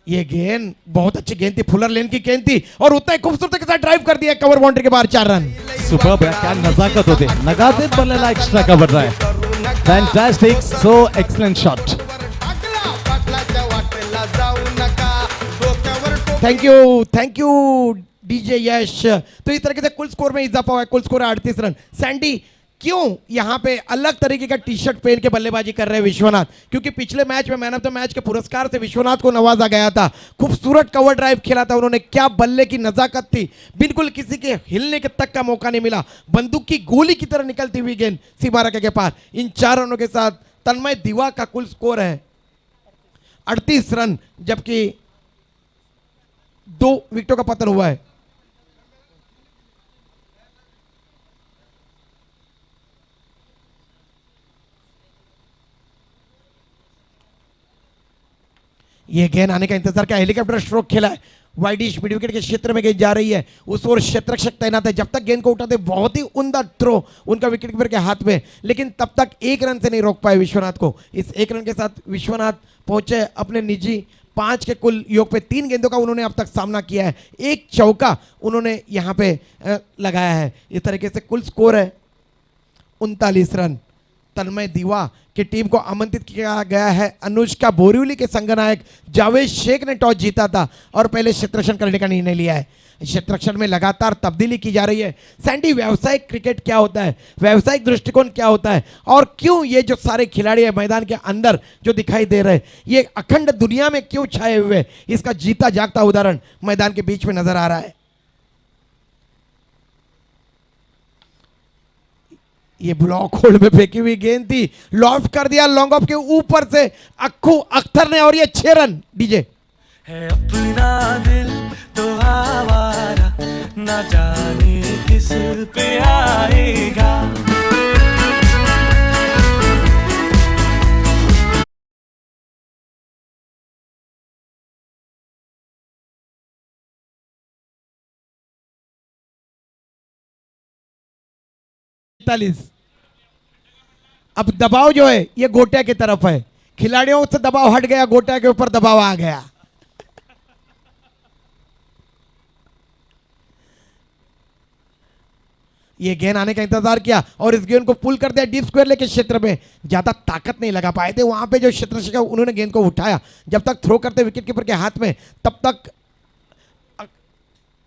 ये गेंद बहुत अच्छी गेंद थी, फुलर लेन की गेंद थी और उतना ही खूबसूरती के साथ ड्राइव कर दिया कवर बाउंड्री के बाहर. 4 रन. सुपर, क्या नजाकत होते. नगातेत बनलेला एक्स्ट्रा कव्हर ड्राइव्ह. फॅन्टॅस्टिक, सो एक्सलंट शॉट. पाटलाच्या वाटेला जाऊ नका. थैंक यू डीजे यश। तो इस तरीके से कुल स्कोर में इजाफा हुआ है, कुल स्कोर है 38 रन। सैंडी, क्यों यहाँ पे अलग तरीके का टी शर्ट पहन के बल्लेबाजी कर रहे हैं विश्वनाथ? क्योंकि पिछले मैच में मैन ऑफ द मैच के पुरस्कार से विश्वनाथ को नवाजा गया था, खूबसूरत कवर ड्राइव खेला था उन्होंने, क्या बल्ले की नजाकत थी, बिल्कुल किसी के हिलने के तक का मौका नहीं मिला, बंदूक की गोली की तरह निकलती हुई गेंद सीमा रेखा के पार। इन 4 रनों के साथ तन्मय दीवा का कुल स्कोर है 38 रन, जबकि 2 विकेटों का पतन हुआ है। ये गेंद आने का इंतजार किया, हेलीकॉप्टर स्ट्रोक खेला है, वाइडिश मिड विकेट के क्षेत्र में गेंद जा रही है, उस ओर क्षेत्ररक्षक तैनात है, जब तक गेंद को उठाते बहुत ही उम्दा थ्रो उनका विकेट कीपर के हाथ में, लेकिन तब तक 1 रन से नहीं रोक पाए विश्वनाथ को। इस 1 रन के साथ विश्वनाथ पहुंचे अपने निजी 5 के कुल योग पे। 3 गेंदों का उन्होंने अब तक सामना किया है, 1 चौका उन्होंने यहाँ पे लगाया है। इस तरीके से कुल स्कोर है 39 रन। तन्मय दीवा की टीम को आमंत्रित किया गया है। अनुष्का बोरीवली के संगनायक जावेद शेख ने टॉस जीता था और पहले क्षेत्ररक्षण करने का निर्णय लिया है। क्षेत्ररक्षण में लगातार तब्दीली की जा रही है। सैंडी, व्यावसायिक क्रिकेट क्या होता है, व्यावसायिक दृष्टिकोण क्या होता है, और क्यों ये जो सारे खिलाड़ी है मैदान के अंदर जो दिखाई दे रहे हैं, ये अखंड दुनिया में क्यों छाए हुए, इसका जीता जागता उदाहरण मैदान के बीच में नजर आ रहा है। ये ब्लॉक होल्ड में फेंकी हुई गेंद थी, लॉफ्ट कर दिया लॉन्ग ऑफ के ऊपर से अक्खू अख्तर ने, और ये 6 रन। डीजे है अपना दिल तो आवारा, ना जाने किस पे आएगा। अब दबाव जो है ये गोटिया की तरफ है, खिलाड़ियों से दबाव हट गया, गोटिया के ऊपर दबाव आ गया। ये गेंद आने का इंतजार किया और इस गेंद को पुल कर दिया डीप स्क्वायर लेके क्षेत्र में, ज्यादा ताकत नहीं लगा पाए थे वहां पे जो क्षेत्र उन्होंने गेंद को उठाया, जब तक थ्रो करते विकेट कीपर के हाथ में, तब तक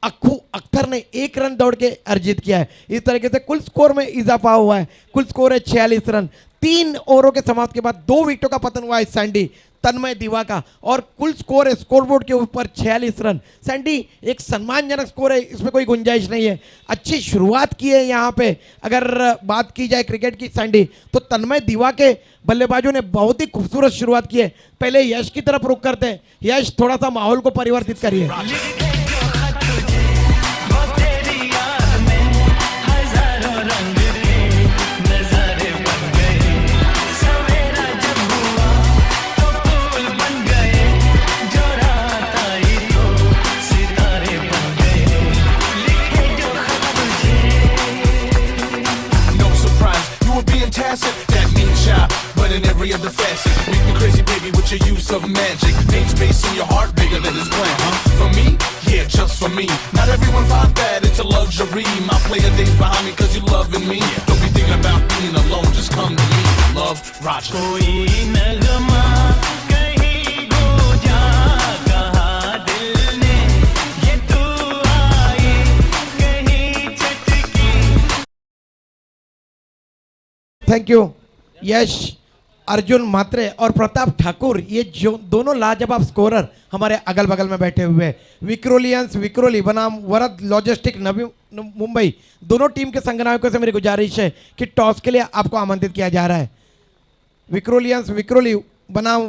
अक्खू अख्तर ने 1 रन दौड़ के अर्जित किया है। इस तरीके से कुल स्कोर में इजाफा हुआ है, कुल स्कोर है 46 रन। 3 ओवरों के समाप्ति के बाद 2 विकेटों का पतन हुआ है सैंडी तन्मय दीवा का, और कुल स्कोर है स्कोरबोर्ड के ऊपर 46 रन। सैंडी, एक सम्मानजनक स्कोर है, इसमें कोई गुंजाइश नहीं है। अच्छी शुरुआत की है यहाँ पे, अगर बात की जाए क्रिकेट की सैंडी, तो तन्मय दीवा के बल्लेबाजों ने बहुत ही खूबसूरत शुरुआत की है। पहले यश की तरफ रुख करते हैं। यश, थोड़ा सा माहौल को परिवर्तित करिए। That means child, but in every other facet, make me crazy, baby, with your use of magic. Make space in your heart bigger than this plan, huh? For me, yeah, just for me. Not everyone finds that it's a luxury. My player days behind me 'cause you loving me. Don't be thinking about being alone, just come to me. Love, Roger. कोई नगमा कहीं गो जा, कहा दिल ने ये तू आई कहीं चटकी। Thank you यश, अर्जुन मात्रे और प्रताप ठाकुर, ये जो दोनों लाजवाब स्कोरर हमारे अगल बगल में बैठे हुए हैं। विक्रोलियंस विक्रोली बनाम वरद लॉजिस्टिक नवी मुंबई, दोनों टीम के संगनायकों से मेरी गुजारिश है कि टॉस के लिए आपको आमंत्रित किया जा रहा है। विक्रोलियंस विक्रोली बनाम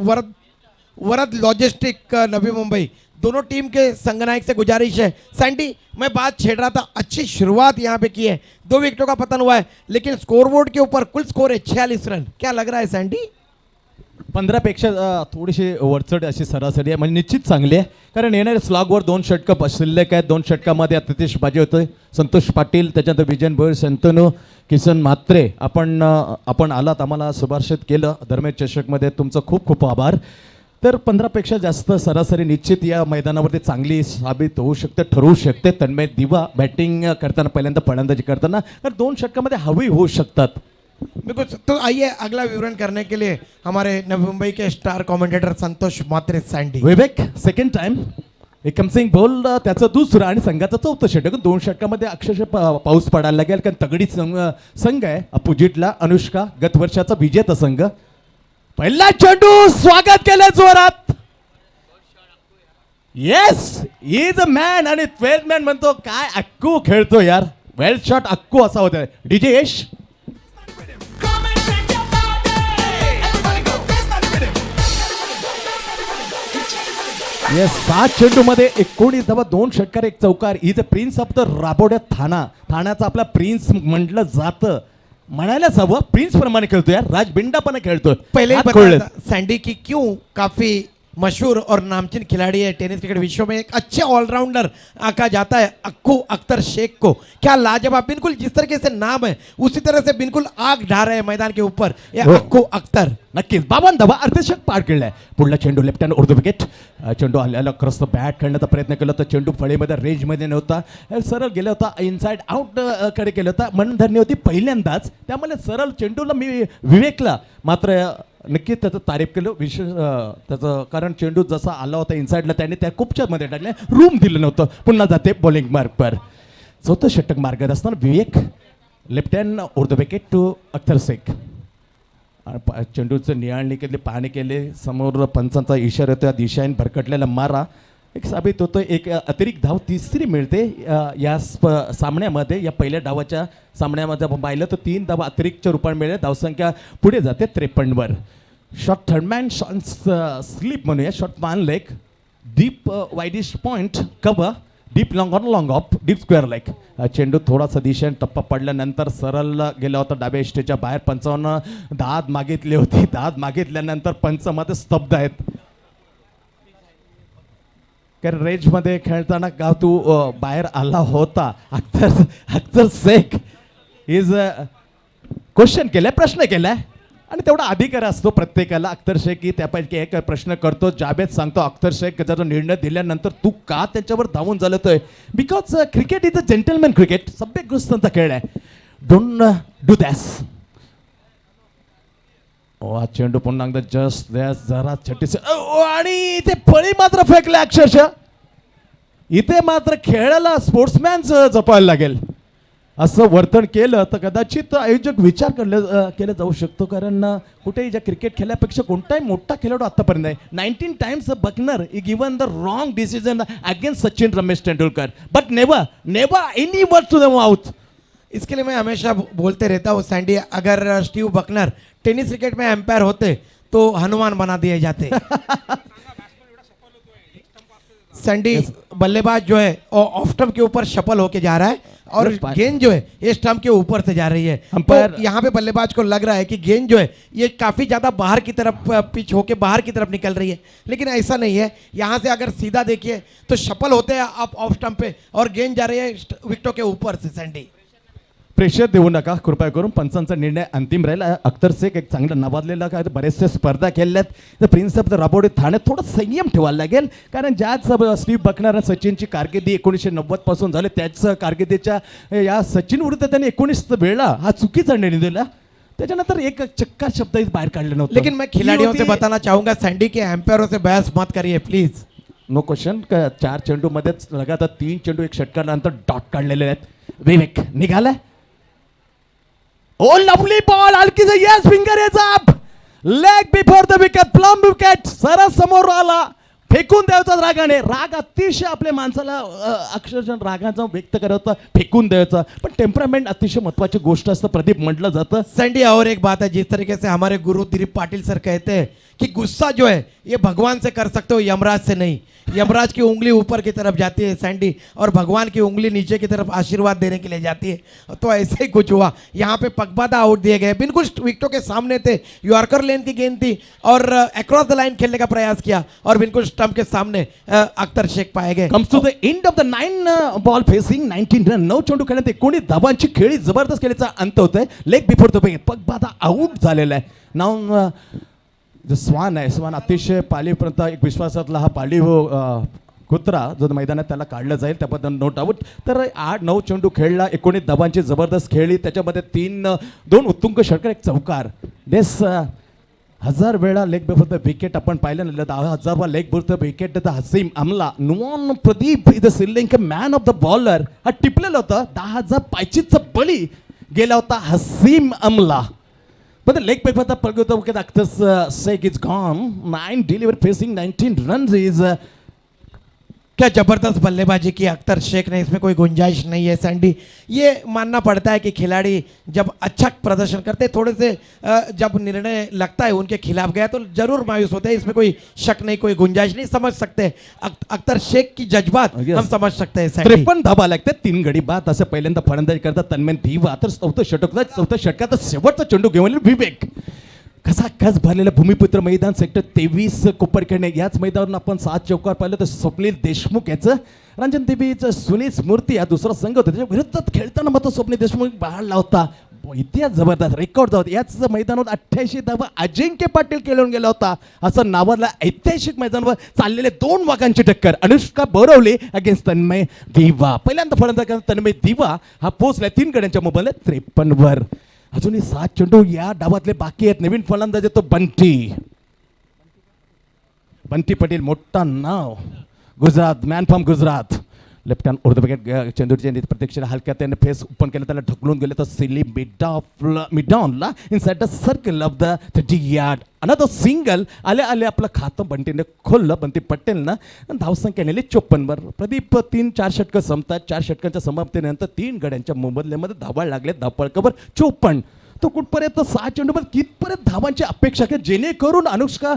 वरद लॉजिस्टिक नवी मुंबई, दोनों टीम के संगनायक से गुजारिश है। सैंडी, मैं बात छेड़ रहा था, अच्छी शुरुआत यहाँ पे की है, 2 विकेटों का पतन हुआ है, लेकिन स्कोरबोर्ड के ऊपर कुल स्कोर है 46 रन। क्या लग रहा है सैंडी? 15 पेक्षा थोडीशी वरचढ अशी सरासरी आहे, म्हणजे निश्चित चांगली आहे, कारण येणाऱ्या स्लॉगवर 2 षटकं शिल्लक आहेत। 2 षटकामध्ये अतिश बाजी होतोय, संतोष पाटील, त्याच्यानंतर विजयन भोईर, शंतनू, किसन म्हात्रे, आपण आलात, आम्हाला शुभार्षित केलं धर्मेश चषकमध्ये, तुमचं खूप खूप आभार। तर 15 पेक्षा जास्त सरासरी निश्चित या मैदानावरती चांगली साबित होऊ शकते, ठरवू शकते। तन्मय दिवा बॅटिंग करताना पहिल्यांदा फलंदाजी करताना तर 2 षटकामध्ये हवी होऊ शकतात। बिल्कुल। तो आइए अगला विवरण करने के लिए हमारे नवी मुंबई के स्टार कमेंटेटर संतोष मात्रे सैंडी। विवेक, सेकंड टाइम एकमसिंग बोल त्याचं दुसरं आणि संघाचं चौथं षटक. 2 षटकामध्ये अक्षरशः पाऊस पडायला लागेल, कारण तगडी संघ आहे अपोजिटला. अनुष्का गत वर्षाचा विजेता संघ. पहिला चेंडू स्वागत केलं जोरात. येस इज अ मॅन आणि 12 मॅन म्हणतो. काय अक्कू खेळतो यार. वेल शॉट अक्कू असा होता. DJ Yash. Come and shake your body. Everybody go dance like a rhythm. Yes 7 चेंडूमध्ये 19 धावा, 2 षटकार, 1 चौकार. Is a prince of the राबोड्या ठाण्याचा आपला प्रिन्स म्हटलं जातं. म्हणायलाच हवं, प्रिन्स प्रमाणे खेळतोय यार. राज बिंडा पण खेळतोय. पहले ही हात बताया खोललेत. था सैंडी की क्यों काफी मशहूर और नामचीन खिलाड़ी है टेनिस क्रिकेट विश्व में, एक अच्छे ऑलराउंडर आका जाता है अक्कू अख्तर शेख को. क्या लाजवाब, बिल्कुल जिस तरीके से नाम है उसी तरह से बिल्कुल आग ढा रहे हैं मैदान के ऊपर ये हो. अक्कू अख्तर. नक्कीच 52 धावा, अर्धशतक पार केलाय. पुढला चेंडू लेफ्ट हँड उर्दू विकेट. चेंडू आलेला क्रॉस बॅट करण्याचा प्रयत्न केला तर चेंडू फळीमध्ये रेंजमध्ये नव्हता. सरळ गेला होता, इनसाइड आउट कडे केला होता. मनधरणी होती पहिल्यांदाच, त्यामुळे सरळ चेंडूला मी विवेकला मात्र नक्कीच त्याचं तारीफ केलं. विशेष त्याचं कारण चेंडू जसा आला होता इनसाइडला त्याने त्या कुपच्या मध्ये टाकले, रूम दिलं नव्हतं. पुन्हा जाते बॉलिंग मार्कवर. चौथं षटक मार्गात असताना विवेक लेफ्ट हँड उर्दू विकेट टू अख्तर शेख. चेंडूचं नियाळणी केली, पाहणी केली. समोर पंचांचा इशारा होता, दिशाने भरकटलेला मारा एक साबित होतं. एक अतिरिक्त धाव तिसरी मिळते या सामन्यामध्ये. या पहिल्या डावाच्या सामन्यामध्ये आपण पाहिलं तर 3 धावा अतिरिक्तच्या रूपाने मिळेल. धावसंख्या पुढे जाते 53वर. शॉट थर्डमॅन शॉट स्लीप म्हणूया. Shot 1 leg deep widish point cover deep long on long of deep square leg. चेंडू थोडासा दिशेने टप्पा पडल्यानंतर सरळ गेला होता डाव्या इष्टेच्या बाहेर. 55 दाद मागितली होती. दाद मागितल्यानंतर पंच मध्ये स्तब्ध आहेत, कारण रेंजमध्ये खेळताना गाव तू बाहेर आला होता. अख्तर शेख इज क्वेश्चन केलाय, प्रश्न केलाय आणि तेवढा अधिकार असतो प्रत्येकाला. अख्तर शेख की त्यापैकी एक प्रश्न करतो. जावेद सांगतो अख्तर शेख जर निर्णय दिल्यानंतर तू का त्याच्यावर धावून चालतोय. Because cricket is a gentleman cricket. सभ्यग्रस्तांचा खेळ आहे. Don't do this. चेंडू पुन्हा एकदा जस्ट दॅस जरा छत्तीस आणि इथे फळी मात्र फेकले अक्षरशः. इथे मात्र खेळाला स्पोर्ट्समॅनच जपायला लागेल. असं वर्तन केलं तर कदाचित आयोजक विचार केलं जाऊ शकतो, कारण कुठेही ज्या क्रिकेट खेळल्यापेक्षा कोणताही मोठा खेळाडू आतापर्यंत आहे. 19 times Bucknor given the wrong decision against Sachin Ramesh Tendulkar, but never any word to them out. इसके लिए मैं हमेशा बोलते रहता हूँ सैंडी, अगर स्टीव बकनर टेनिस क्रिकेट में एम्पायर होते तो हनुमान बना दिए जाते. सैंडी बल्लेबाज जो है ऑफ स्टंप के ऊपर शफल होके जा रहा है और गेंद जो है ये स्टंप के ऊपर से जा रही है. तो यहाँ पे बल्लेबाज को लग रहा है कि गेंद जो है ये काफी ज्यादा बाहर की तरफ पिच होके बाहर की तरफ निकल रही है, लेकिन ऐसा नहीं है. यहाँ से अगर सीधा देखिए तो शफल होते हैं आप ऑफ स्टंप पे और गेंद जा रही है विकेटों के ऊपर से. सैंडी प्रेशर देऊ नका कृपया करून. पंचांचा निर्णय अंतिम राहील. अख्तर शेख एक चांगला नावाजलेला काय, बरेचसे स्पर्धा केल्यात. तर प्रिन्स ऑफ द राबोडे ठाण्यात थोडं संयम ठेवायला लागेल, कारण ज्याच स्टीव बकनर आणि सचिनची कारकिर्दी 1990 पासून झाले, त्याच कारकिर्दीच्या या सचिन विरुद्ध त्यांनी 19 वेळा हा चुकीचा निर्णय दिला. त्याच्यानंतर एक चक्का शब्द बाहेर काढले नव्हते. लेकिन मैं खिलाड़ियों से बताना चाहूंगा सैंडी के एम्पायरों से बहस मत करिए प्लीज. No question. 4 चेंडू मध्येच लगातार 3 चेंडू 1 षटकानंतर डॉट काढलेले आहेत. विवेक निघालाय. Oh, lovely ball. हलकी से yes, finger is up. Leg before the wicket, plumb wicket. सरस समोर आला, फेकून द्यायचा रागाने. राग अतिशय आपल्या माणसाला अक्षरशः रागाचा व्यक्त करत फेकून द्यायचा, पण टेम्परामेंट अतिशय महत्वाची गोष्ट असतं प्रदीप म्हटलं जातं. सैंडी और एक बात है, जिस तरीके से हमारे गुरु दिलीप पाटिल सर कहते हैं कि गुस्सा जो है ये भगवान से कर सकते हो, यमराज से नहीं. यमराज की उंगली ऊपर की तरफ जाती है सैंडी और भगवान की उंगली नीचे की तरफ आशीर्वाद देने के लिए जाती है. तो ऐसे ही कुछ हुआ. यहाँ पे पगबादा आउट दिए गए, बिल्कुल विकेटों के सामने थे. यॉर्कर लेन की गेंद थी और अक्रॉस द लाइन खेलने का प्रयास किया और बिल्कुल स्टंप के सामने अख्तर शेख पाए गए. Comes to the end of the 9 ball facing 19 run. 9 चेंडू खेळण्यात 19 धावांची खेळी जबरदस्त खेळीचा अंत होतोय. लेग बिफोर द विकेट पगबादा आउट झालेला आहे. नाव जो स्वान आहे, स्वान अतिशय पालीपर्यंत एक विश्वासातला हा पालीव कुत्रा जो मैदानात त्याला काढलं जाईल त्याबद्दल नो डाऊट. तर 8-9 चेंडू खेळला, 19 धावांची जबरदस्त खेळली, त्याच्यामध्ये 2 उत्तुंग षटकार 1 चौकार. देस हजार वेळा लेग बिफोर द विकेट आपण पाहिलं ना 10,000 leg before the wicket the Hashim Amla Nuwan Pradeep is Sri Lanka man of the bowler हा टिपलेलं होतं 10,000 पायचीचा बळी गेला होता हसीम अमला. But the leg paper the Palgota wicket actors Sheikh is gone. 9 delivered facing 19 runs is क्या जबरदस्त बल्लेबाजी की अख्तर शेख ने, इसमें कोई गुंजाइश नहीं है सैंडी. ये मानना पड़ता है कि खिलाड़ी जब अच्छा प्रदर्शन करते थोड़े से जब निर्णय लगता है उनके खिलाफ गया तो जरूर मायूस होते हैं, इसमें कोई शक नहीं, कोई गुंजाइश नहीं. समझ सकते हैं अख्तर शेख की जज्बात Yes. हम समझ सकते हैं सैंडी. 53 धाबा लागतात 3 गडी बाद असं पहिल्यांदा फलंदाजी करतात तन्मय दिवा. तर चौथं षटकात शेवटचा चेंडू घेऊन विवेक कसा कस भरलेलं भूमिपुत्र मैदान सेक्टर 23 कोपरखेडणे याच मैदानावर आपण 7 चौकार पाहिलं तर स्वप्नील देशमुख याचं रंजन देवीचं सुनील स्मृती हा दुसरा संघ होता त्याच्या विरोधात खेळताना मात्र स्वप्नील देशमुख बाळला होता. इतिहास जबरदस्त रेकॉर्ड होता. याच मैदानावर 88 धावा अजिंक्य पाटील खेळून गेला होता. असं नावाला ऐतिहासिक मैदानावर चाललेले 2 वाघांची टक्कर अनुष्का बोरवली अगेन्स्ट तन्मय दिवा. पहिल्यांदा फलंदाज तन्मय दिवा हा पोहोचला 3 गड्यांच्या मोबाईल 53 वर. अजूनही 7 चेंडू या डावातले बाकी आहेत. नवीन फलंदाज येतो बंटी पटेल मोठा नाव Gujarat man from Gujarat left hand उर्दू विकेट चेंडूचे प्रत्यक्ष हलक्यात त्याने फेस ओपन केलं त्याला ढकलून गेले तर सिली मिडॉनला inside the circle of the 30 yard another single आले आपलं खातं बंटीने खोललं. बंटी पटेलनं धावसंख्या नेली 54 वर. प्रदीप 3-4 षटकं संपतात. 4 षटकांच्या समाप्तीनंतर 3 गड्यांच्या मोबदल्यामध्ये धावा लागले धावपळकावर 54. तो कुठपर्यंत 6 चेंडूमध्ये कितपर्यंत धावांची अपेक्षा की जेणेकरून अनुष्का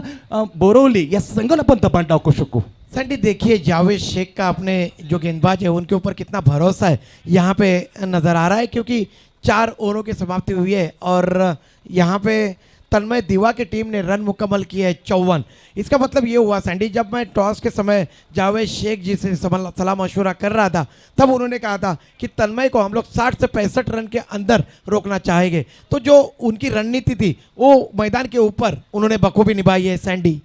बोरवली या संघाला पण दबाण टाकू शकू. सैंडी देखिए जावेद शेख का अपने जो गेंदबाज है उनके ऊपर कितना भरोसा है यहाँ पे नज़र आ रहा है, क्योंकि 4 ओवरों की समाप्ति हुई है और यहाँ पे तन्मय दिवा की टीम ने रन मुकम्मल किए हैं 54. इसका मतलब ये हुआ सैंडी, जब मैं टॉस के समय जावेद शेख जी से सलाह मशवरा कर रहा था तब उन्होंने कहा था कि तन्मय को हम लोग 60 से 65 रन के अंदर रोकना चाहेंगे. तो जो उनकी रणनीति थी वो मैदान के ऊपर उन्होंने बखूबी निभाई है सैंडी.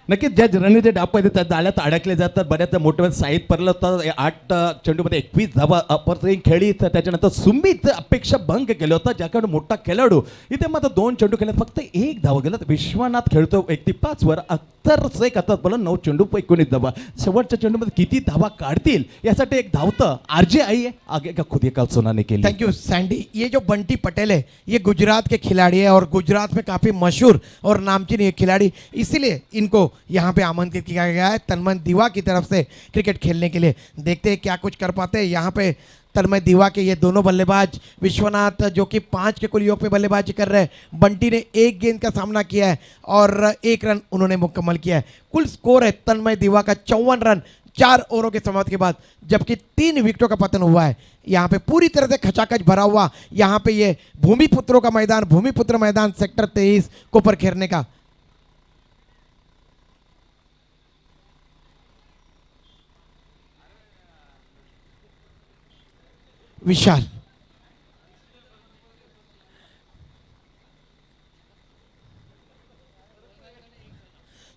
नक्कीच ज्या रणनीती डाव त्या जाळ्यात अडकले जातात. बऱ्याच मोठ्या साईड पडलं होतं 8 चेंडूमध्ये 21 धावा अपर खेळी. तर त्याच्यानंतर सुमित अपेक्षा भंग केलं होतं ज्याकडे मोठा खेळाडू. इथे मात्र 2 चेंडू खेळत फक्त 1 धावा गेला. विश्वनाथ खेळतो 105 वर. अख्तर शेख आता बोला 9 चेंडू 19 धावा. शेवटच्या चेंडूमध्ये किती धावा काढतील यासाठी एक धावतं आरजे आई आहे आगे का खुद काल सोनाने केली. Thank you Sandy. ये जो बंटी पटेल है ये गुजरात के खिलाड़ी है और गुजरात में काफ़ी मशहूर और नामचीन ये खिलाड़ी, इसीलिए इनको यहाँ पे आमंत्रित किया गया है तन्मय दिवा की तरफ से क्रिकेट खेलने के लिए. देखते हैं क्या कुछ कर पाते हैं यहाँ पे तन्मय दिवा के ये दोनों बल्लेबाज. विश्वनाथ जो कि 5 के कुल योग पे बल्लेबाजी कर रहे हैं. बंटी ने 1 गेंद का सामना किया है और 1 रन उन्होंने मुकम्मल किया है. कुल स्कोर है तन्मय दिवा का 54 रन 4 ओवरों के समाप्ति के बाद, जबकि 3 विकेटों का पतन हुआ है. यहाँ पे पूरी तरह से खचाखच भरा हुआ यहाँ पे ये भूमिपुत्र मैदान सेक्टर 23 कोपर खेरने का. विशाल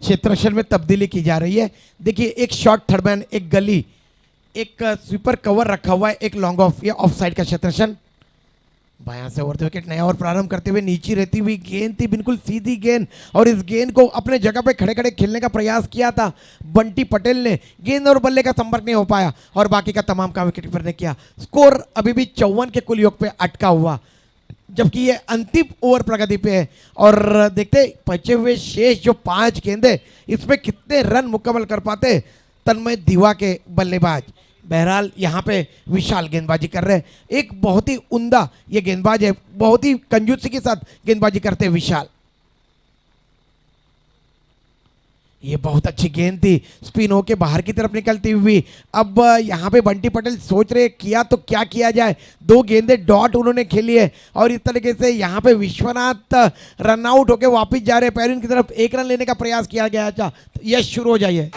क्षेत्रक्षण में तब्दीली की जा रही है. देखिए एक शॉर्ट थर्डमैन, एक गली, एक स्वीपर कवर रखा हुआ है, एक लॉन्ग ऑफ, ये ऑफ साइड का क्षेत्रक्षण. बायां से ओवर विकेट नया ओवर प्रारंभ करते हुए नीचे रहती हुई गेंद थी, बिल्कुल सीधी गेंद, और इस गेंद को अपने जगह पे खड़े खड़े खेलने का प्रयास किया था बंटी पटेल ने. गेंद और बल्ले का संपर्क नहीं हो पाया और बाकी का तमाम काम विकेट कीपर ने किया. स्कोर अभी भी 54 के कुल योग पे अटका हुआ, जबकि ये अंतिम ओवर प्रगति पे है. और देखते बचे हुए शेष जो 5 गेंदे इसमें कितने रन मुकम्मल कर पाते तन्मय दिवा के बल्लेबाज. बहरहाल यहाँ पे विशाल गेंदबाजी कर रहे हैं. एक बहुत ही उम्दा ये गेंदबाज है, बहुत ही कंजूसी के साथ गेंदबाजी करते हैं विशाल. ये बहुत अच्छी गेंद थी, स्पिन होके बाहर की तरफ निकलती हुई. अब यहाँ पे बंटी पटेल सोच रहे किया तो क्या किया जाए. 2 गेंदे डॉट उन्होंने खेली है और इस तरीके से यहाँ पे विश्वनाथ रन आउट होके वापस जा रहे हैं. पैरिन की तरफ 1 रन लेने का प्रयास किया गया था. यश शुरू हो जाइए.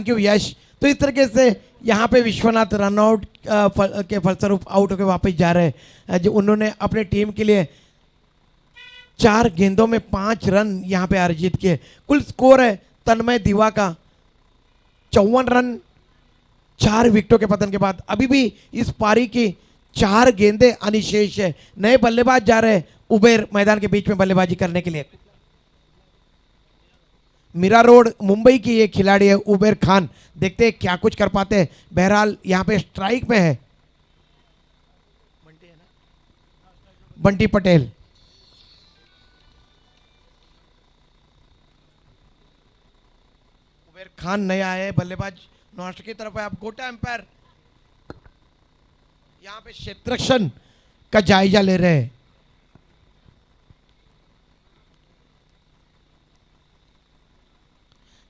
थैंक यू यश। तो इस तरीके से यहाँ पे विश्वनाथ रनआउट के फलस्वरूप आउट होकर वापस जा रहे हैं। जो उन्होंने अपने टीम के लिए 4 गेंदों में 5 रन यहाँ पे अर्जित किए। कुल स्कोर है तन्मय दीवा का 54 रन 4 विकेटों के पतन के बाद। अभी भी इस पारी की 4 गेंदें अनिशेष है। नए बल्लेबाज जा रहे हैं उबेर मैदान के बीच में बल्लेबाजी करने के लिए। मीरा रोड मुंबई की ये खिलाड़ी है उबेर खान, देखते हैं क्या कुछ कर पाते हैं। बहरहाल यहाँ पे स्ट्राइक में है बंटी पटेल। उबेर खान नया है बल्लेबाज नॉर्थ की तरफ है। अब गोटा एम्पायर यहाँ पे क्षेत्ररक्षण का जायजा ले रहे हैं।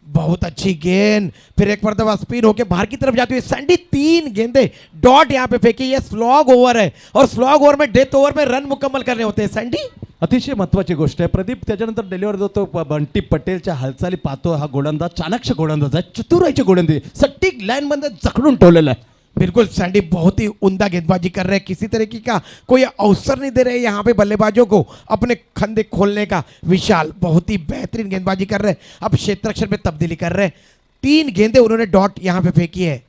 बहुत अच्छी गेंद, फिर एक मरतबा स्पिन होके बाहर की तरफ जाती हुई सैंडी 3 गेंदे डॉट यहाँ पे फेंकी। ये स्लॉग ओवर है और स्लॉग ओवर में डेथ ओवर में रन मुकम्मल करने होते हैं सैंडी। अतिशय महत्वाची गोष्ट आहे प्रदीप। त्याच्यानंतर डिलिव्हर देतो बंटी पटेलच्या हालचाली पाहतो। हा गोलंदाज चाणक्य गोलंदाज आहे, चतुराईचे गोलंदाज, सटीक लाईन मध्ये जखडून ठेवलेला आहे। बिल्कुल सैंडी बहुत ही उम्दा गेंदबाजी कर रहे हैं, किसी तरीके का कोई अवसर नहीं दे रहे यहाँ पे बल्लेबाजों को अपने खंदे खोलने का। विशाल बहुत ही बेहतरीन गेंदबाजी कर रहे हैं, अब क्षेत्ररक्षण में तब्दीली कर रहे हैं। 3 गेंदें उन्होंने डॉट यहाँ पे फेंकी है।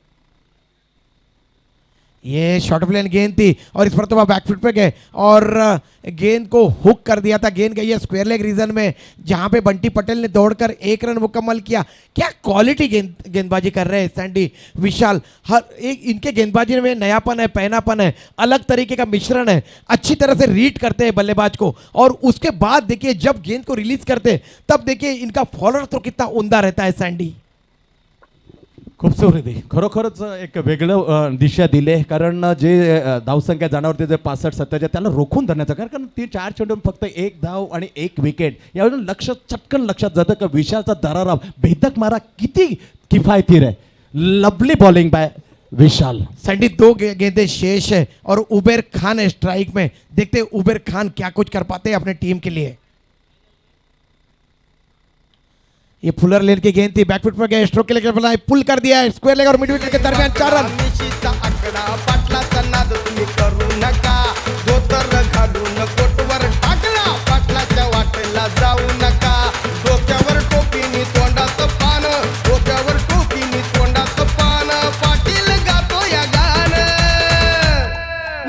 ये शॉर्ट प्लेन गेंद थी और इस पर तो वह बैकफुट पे गए और गेंद को हुक कर दिया था। गेंद गई है स्क्वायर लेग रीजन में, जहां पे बंटी पटेल ने दौड़कर 1 रन मुकम्मल किया। क्या क्वालिटी गेंदबाजी कर रहे हैं सैंडी विशाल। हर एक इनके गेंदबाजी में नयापन है, पहनापन है, अलग तरीके का मिश्रण है। अच्छी तरह से रीड करते हैं बल्लेबाज को और उसके बाद देखिए जब गेंद को रिलीज करते हैं तब देखिए इनका फॉलोअर तो कितना उम्दा रहता है सैंडी। खूप सुरेदी खरोखरच एक वेगळं दिशा दिले, कारण जे धावसंख्या जाणवते जे 65-70 त्याला रोखून धरण्याचं, कारण ती 4 चेंडून फक्त 1 धाव आणि 1 विकेट, यावरून चटकन लक्षात जातं की विशालचा दराराव भेदक मारा किती किफायती आहे। लवली बॉलिंग बाय विशाल। सैंडी 2 गेंदें शेष है और उबेर खान है स्ट्राइक में। देखते हैं उबेर खान क्या कुछ कर पाते हैं अपने टीम के लिए। ये फुलर लेन की गेंद थी, बैकफुट पर गए, स्ट्रोक के लेकर बनाए, पुल कर दिया है स्क्वायर लेग और मिड विकेट के दरमियान 4 रन। मिशीचा आकडा पाटलाचा नाद तुम्ही करू नका, धोतर घालून कोटवर टाकला, पाटलाच्या वाटेला जाऊ नका। डोक्यावर टोपीनी तोंडात पान, डोक्यावर टोपीनी तोंडात पान, पाटील गातो या गान।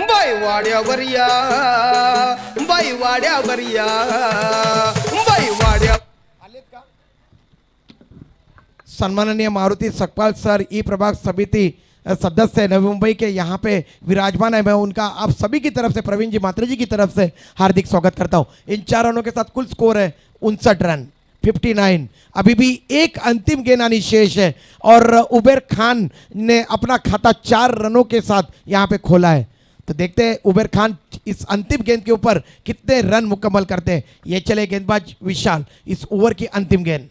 बाई वाड्यावर या, बाई वाड्यावर या, बाई वाड्या। सम्माननीय मारुति सकपाल सर ई प्रभाग समिति सदस्य नवी मुंबई के यहाँ पे विराजमान है। मैं उनका आप सभी की तरफ से, प्रवीण जी मात्रे जी की तरफ से हार्दिक स्वागत करता हूँ। इन 4 रनों के साथ कुल स्कोर है 59 रन 59। अभी भी एक अंतिम गेंद आनी शेष है और उबेर खान ने अपना खाता 4 रनों के साथ यहाँ पे खोला है। तो देखते हैं उबेर खान इस अंतिम गेंद के ऊपर कितने रन मुकम्मल करते हैं। ये चले गेंदबाज विशाल, इस ओवर की अंतिम गेंद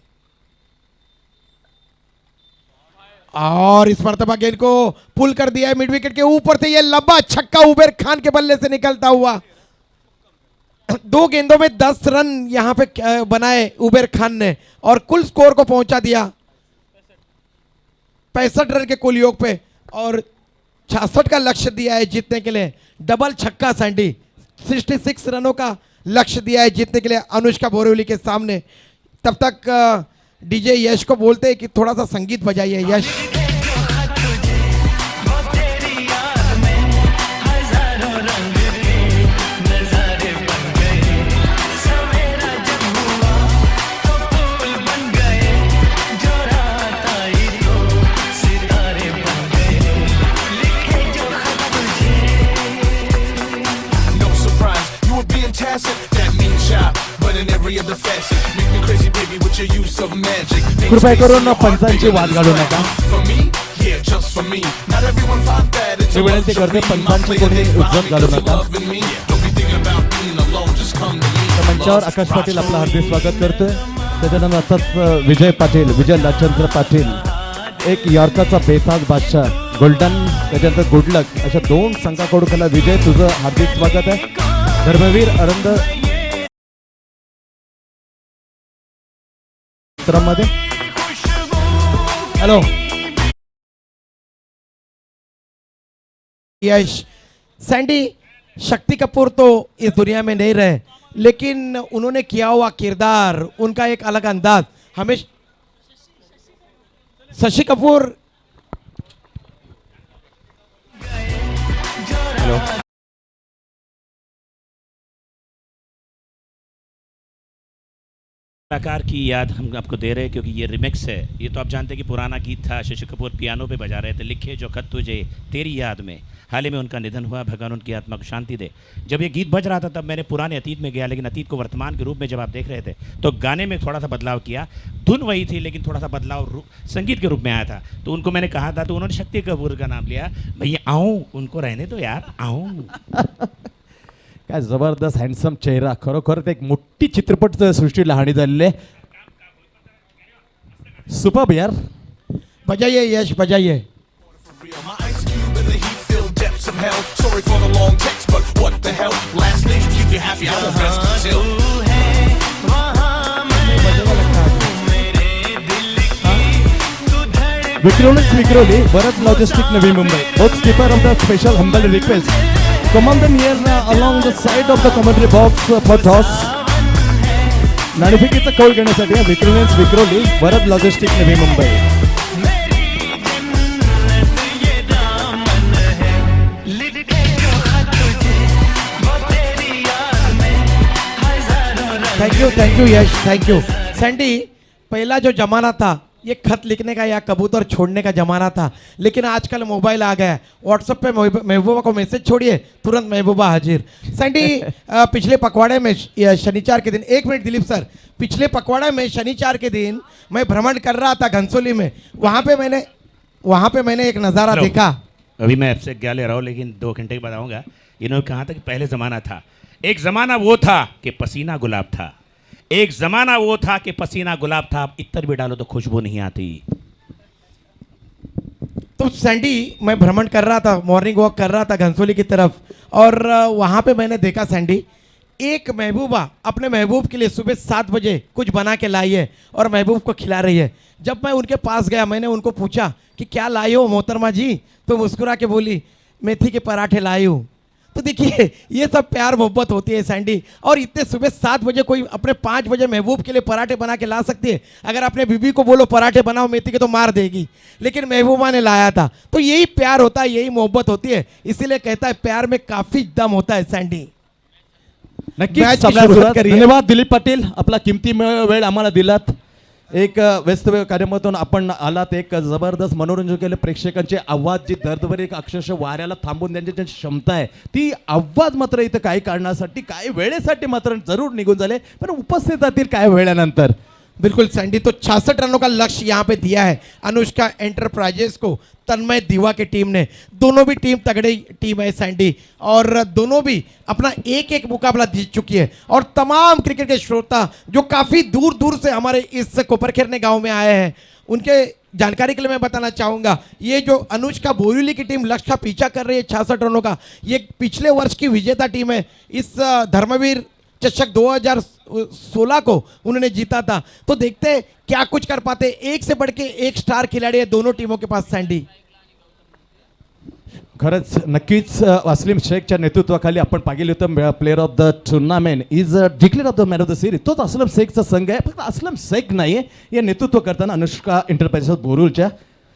और इस मरतबा गेंद को पुल कर दिया है मिड विकेट के ऊपर से। यह लंबा छक्का उबेर खान के बल्ले से निकलता हुआ। 2 गेंदों में 10 रन यहां पे बनाए उबेर खान ने और कुल स्कोर को पहुंचा दिया 65 रन के कुल योग पे और 66 का लक्ष्य दिया है जीतने के लिए। डबल छक्का सैंडी, 66 रनों का लक्ष्य दिया है जीतने के लिए अनुष्का बोरिवली के सामने। तब तक डीजे यश को बोलते हैं कि थोड़ा सा संगीत बजाइए यश। कृपया करून पंचांची वाद घालू नका। मी विनंती करते पंचांची कोणी उद्धत घालू नका। मंचावर आकाश पाटील आपलं हार्दिक स्वागत करतोय। त्याच्यानंतर आताच विजय पाटील, विजय लाचंद्र पाटील, एक यॉर्करचा बेताज बादशाह गोल्डन, त्याच्यानंतर गुडलक, अशा 2 संघाकडून त्याला विजय तुझं हार्दिक स्वागत आहे। धर्मवीर आनंद मध्ये हॅलो यश सैंडी, शक्ति कपूर तो इस दुनिया में नहीं रहे, लेकिन उन्होंने किया हुआ किरदार, उनका एक अलग अंदाज हमें। शशि कपूर कलाकार की याद हम आपको दे रहे हैं क्योंकि ये रिमिक्स है। ये तो आप जानते हैं कि पुराना गीत था, शशि कपूर पियानो पे बजा रहे थे, लिखे जो खत तुझे तेरी याद में। हाल ही में उनका निधन हुआ, भगवान उनकी आत्मा को शांति दे। जब ये गीत बज रहा था तब मैंने पुराने अतीत में गया, लेकिन अतीत को वर्तमान के रूप में जब आप देख रहे थे तो गाने में थोड़ा सा बदलाव किया। धुन वही थी लेकिन थोड़ा सा बदलाव संगीत के रूप में आया था। तो उनको मैंने कहा था तो उन्होंने शक्ति कपूर का नाम लिया। भैया आऊँ, उनको रहने दो यार, आऊँ। काय जबरदस्त हँडसम चेहरा, खरोखर एक मोठी चित्रपट सृष्टीला हानी झालेली आहे. सुपर्ब यार. बजाइए यश, बजाइए. My ice cube in the heat-filled depths of hell. Sorry for the long text, but what the hell? Last name keep you happy. I won't rest until. Vikronix Vikhroli, Bharat logistic Navi Mumbai. Both skipper of the special humble request. Command them here along the side of the commentary box for toss. नाणेफेकीचा कौल घेण्यासाठी Vikronix Vikhroli, Bharat logistic Navi Mumbai. Thank you Yash, thank you. Sandy, पहला जो जमाना था ये खत लिखने का या कबूतर छोड़ने का जमाना था, लेकिन आजकल मोबाइल आ गया है. व्हाट्सएप पे महबूबा को मैसेज छोड़िए, तुरंत महबूबा हाजिर. सैंडी, पिछले पखवाड़े में शनिवार के दिन, एक मिनट दिलीप सर, पिछले पखवाड़े में शनिवार के दिन मैं भ्रमण कर रहा था घनसोली में. वहाँ पे मैंने एक नज़ारा हेलो. देखा. अभी मैं आपसे क्या ले रहा हूँ लेकिन 2 घंटे के बाद आऊँगा. इन्होंने कहा था कि पहले ज़माना था. एक ज़माना वो था कि पसीना गुलाब था. एक ज़माना वो था कि पसीना गुलाब था. अब इत्र भी डालो तो खुशबू नहीं आती. तो सैंडी, मैं भ्रमण कर रहा था, मॉर्निंग वॉक कर रहा था घनसोली की तरफ, और वहाँ पे मैंने देखा सैंडी, एक महबूबा अपने महबूब के लिए सुबह 7 बजे कुछ बना के लाई है और महबूब को खिला रही है. जब मैं उनके पास गया, मैंने उनको पूछा कि क्या लाई हो मोहतरमा जी, तो मुस्कुरा के बोली मेथी के पराठे लाई हूँ. तो देखिए, ये सब प्यार मोहब्बत होती है सैंडी. और इतने सुबह 7 बजे कोई अपने 5 बजे महबूब के लिए पराठे बना के ला सकती है. अगर अपने बीबी को बोलो पराठे बनाओ मेथी के तो मार देगी, लेकिन महबूबा ने लाया था. तो यही प्यार होता है, यही मोहब्बत होती है. इसीलिए कहता है प्यार में काफी दम होता है सैंडी. नक्कीच मॅच की सगळ्यात सुरुवात सुरुवात. करूया. धन्यवाद दिलीप पाटील, आपला किमती वेळ आम्हाला दिलात. एक व्यस्त कार्यक्रमातून आपण आलात, एक जबरदस्त मनोरंजन केलं. प्रेक्षकांचे आवाज, जी दर्दभरी एक अक्षरशः वाऱ्याला थांबून त्यांची जी क्षमता आहे, ती आवाज मात्र इथं काही कारणासाठी, काही वेळेसाठी मात्र जरूर निघून झाले, पण उपस्थित राहतील काही वेळानंतर. बिल्कुल सैंडी, तो 66 रनों का लक्ष्य यहाँ पे दिया है अनुष्का एंटरप्राइजेस को तन्मय दीवा की टीम ने. दोनों भी टीम तगड़ी टीम है सैंडी, और दोनों भी अपना एक एक मुकाबला जीत चुकी है. और तमाम क्रिकेट के श्रोता जो काफ़ी दूर दूर से हमारे इस कोपरखेरने गांव में आए हैं, उनके जानकारी के लिए मैं बताना चाहूँगा, ये जो अनुष्का बोरीवली की टीम लक्ष्य का पीछा कर रही है 66 रनों का, ये पिछले वर्ष की विजेता टीम है. इस धर्मवीर चषक 2016 को उन्होंने जीता था. तो देखते हैं क्या कुछ कर पाते. एक से बढ़ के एक स्टार खिलाड़ी है दोनों टीमों के पास सैंडी. खरंच नक्कीच वसीम शेखच्या नेतृत्वाखाली आपण पाहिलं होतं player of the tournament is declare of the man of the series. तोच असलम शेखचा संघ आहे. फक्त असलम शेख नाही आहे, हे नेतृत्व करताना अनुष्का एंटरप्राइजेस बोरुलच्या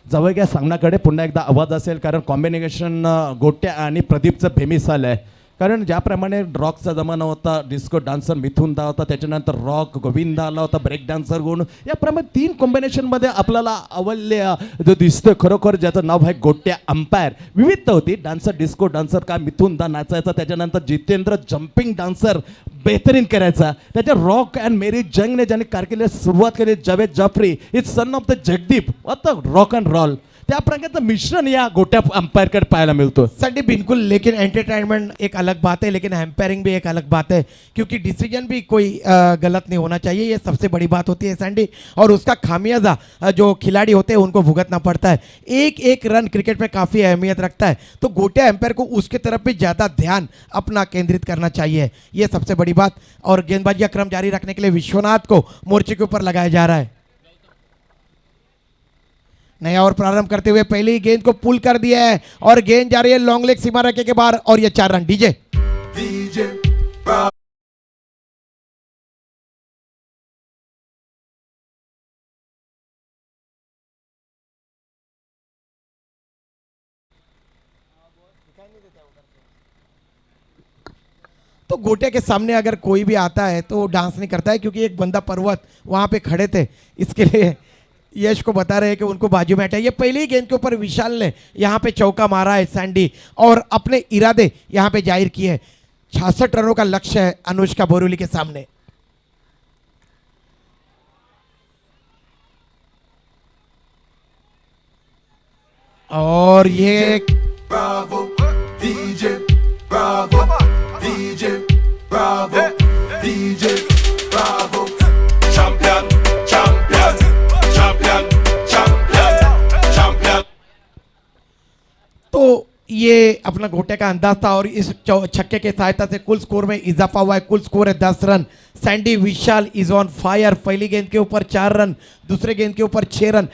जवळ घ्या सांगण्याकडे पुन्हा एकदा आवाज असेल, कारण कॉम्बिनेशन गोट्या आणि प्रदीपचं भेमिसाल आहे. कारण ज्याप्रमाणे रॉकचा जमाना होता, डिस्को डान्सर मिथुन दा होता, त्याच्यानंतर रॉक गोविंदा आला होता, ब्रेक डान्सर गुण, याप्रमाणे 3 कॉम्बिनेशनमध्ये आपल्याला अवल्य जो दिसतोय खरोखर, ज्याचं नाव आहे गोट्या अंपायर. विविधता होती. डान्सर डिस्को डान्सर का मिथुन दा नाचायचा, त्याच्यानंतर जितेंद्र जम्पिंग डान्सर बेहतरीन करायचा, त्याच्या रॉक अँड मेरी जंगने ज्याने कारकिर्दीला सुरुवात केली, Javed Jafri is son of the Jagdeep, आता रॉक अँड रॉल, त्या प्रकारचं मिश्रण या गोट्या अंपायरकडे पाहायला मिळतो. सैंडी बिल्कुल, लेकिन एंटरटेनमेंट एक अलग बात है, लेकिन एम्पायरिंग भी एक अलग बात है, क्योंकि डिसीजन भी कोई गलत नहीं होना चाहिए. ये सबसे बड़ी बात होती है सैंडी, और उसका खामियाजा जो खिलाड़ी होते हैं उनको भुगतना पड़ता है. एक एक रन क्रिकेट में काफ़ी अहमियत रखता है. तो गोटिया एम्पायर को उसके तरफ भी ज़्यादा ध्यान अपना केंद्रित करना चाहिए. ये सबसे बड़ी बात. और गेंदबाजी का क्रम जारी रखने के लिए विश्वनाथ को मोर्चे के ऊपर लगाया जा रहा है. नया ओवर प्रारंभ करते हुए पहली गेंद को पुल कर दिया है और गेंद जा रही है लॉन्ग लेग सीमा रेखे के बाहर और ये 4 रन। DJ DJ Bravo. तो गोटिया के सामने अगर कोई भी आता है तो डांस नहीं करता है, क्योंकि एक बंदा पर्वत वहां पे खड़े थे, इसके लिए यश को बता रहे हैं कि उनको बाजू में हटाइए। पहली ही गेंद के ऊपर विशाल ने यहाँ पे चौका मारा है सैंडी और अपने इरादे यहाँ पे जाहिर किए हैं। 66 रनों का लक्ष्य है अनुष्का बोरुली के सामने। और ये Bravo. DJ Bravo. DJ Bravo. DJ Bravo. Champion. Champion. Champion. Champion. Champion. तो ये अपना घोटे का अंदाज था और इस छक्के के सहायता से कुल स्कोर में इजाफा हुआ है। कुल स्कोर है 10 run. Sandy Vishal is on fire. पहली गेंद के ऊपर 4 रन, दूसरे गेंद के ऊपर 6 रन।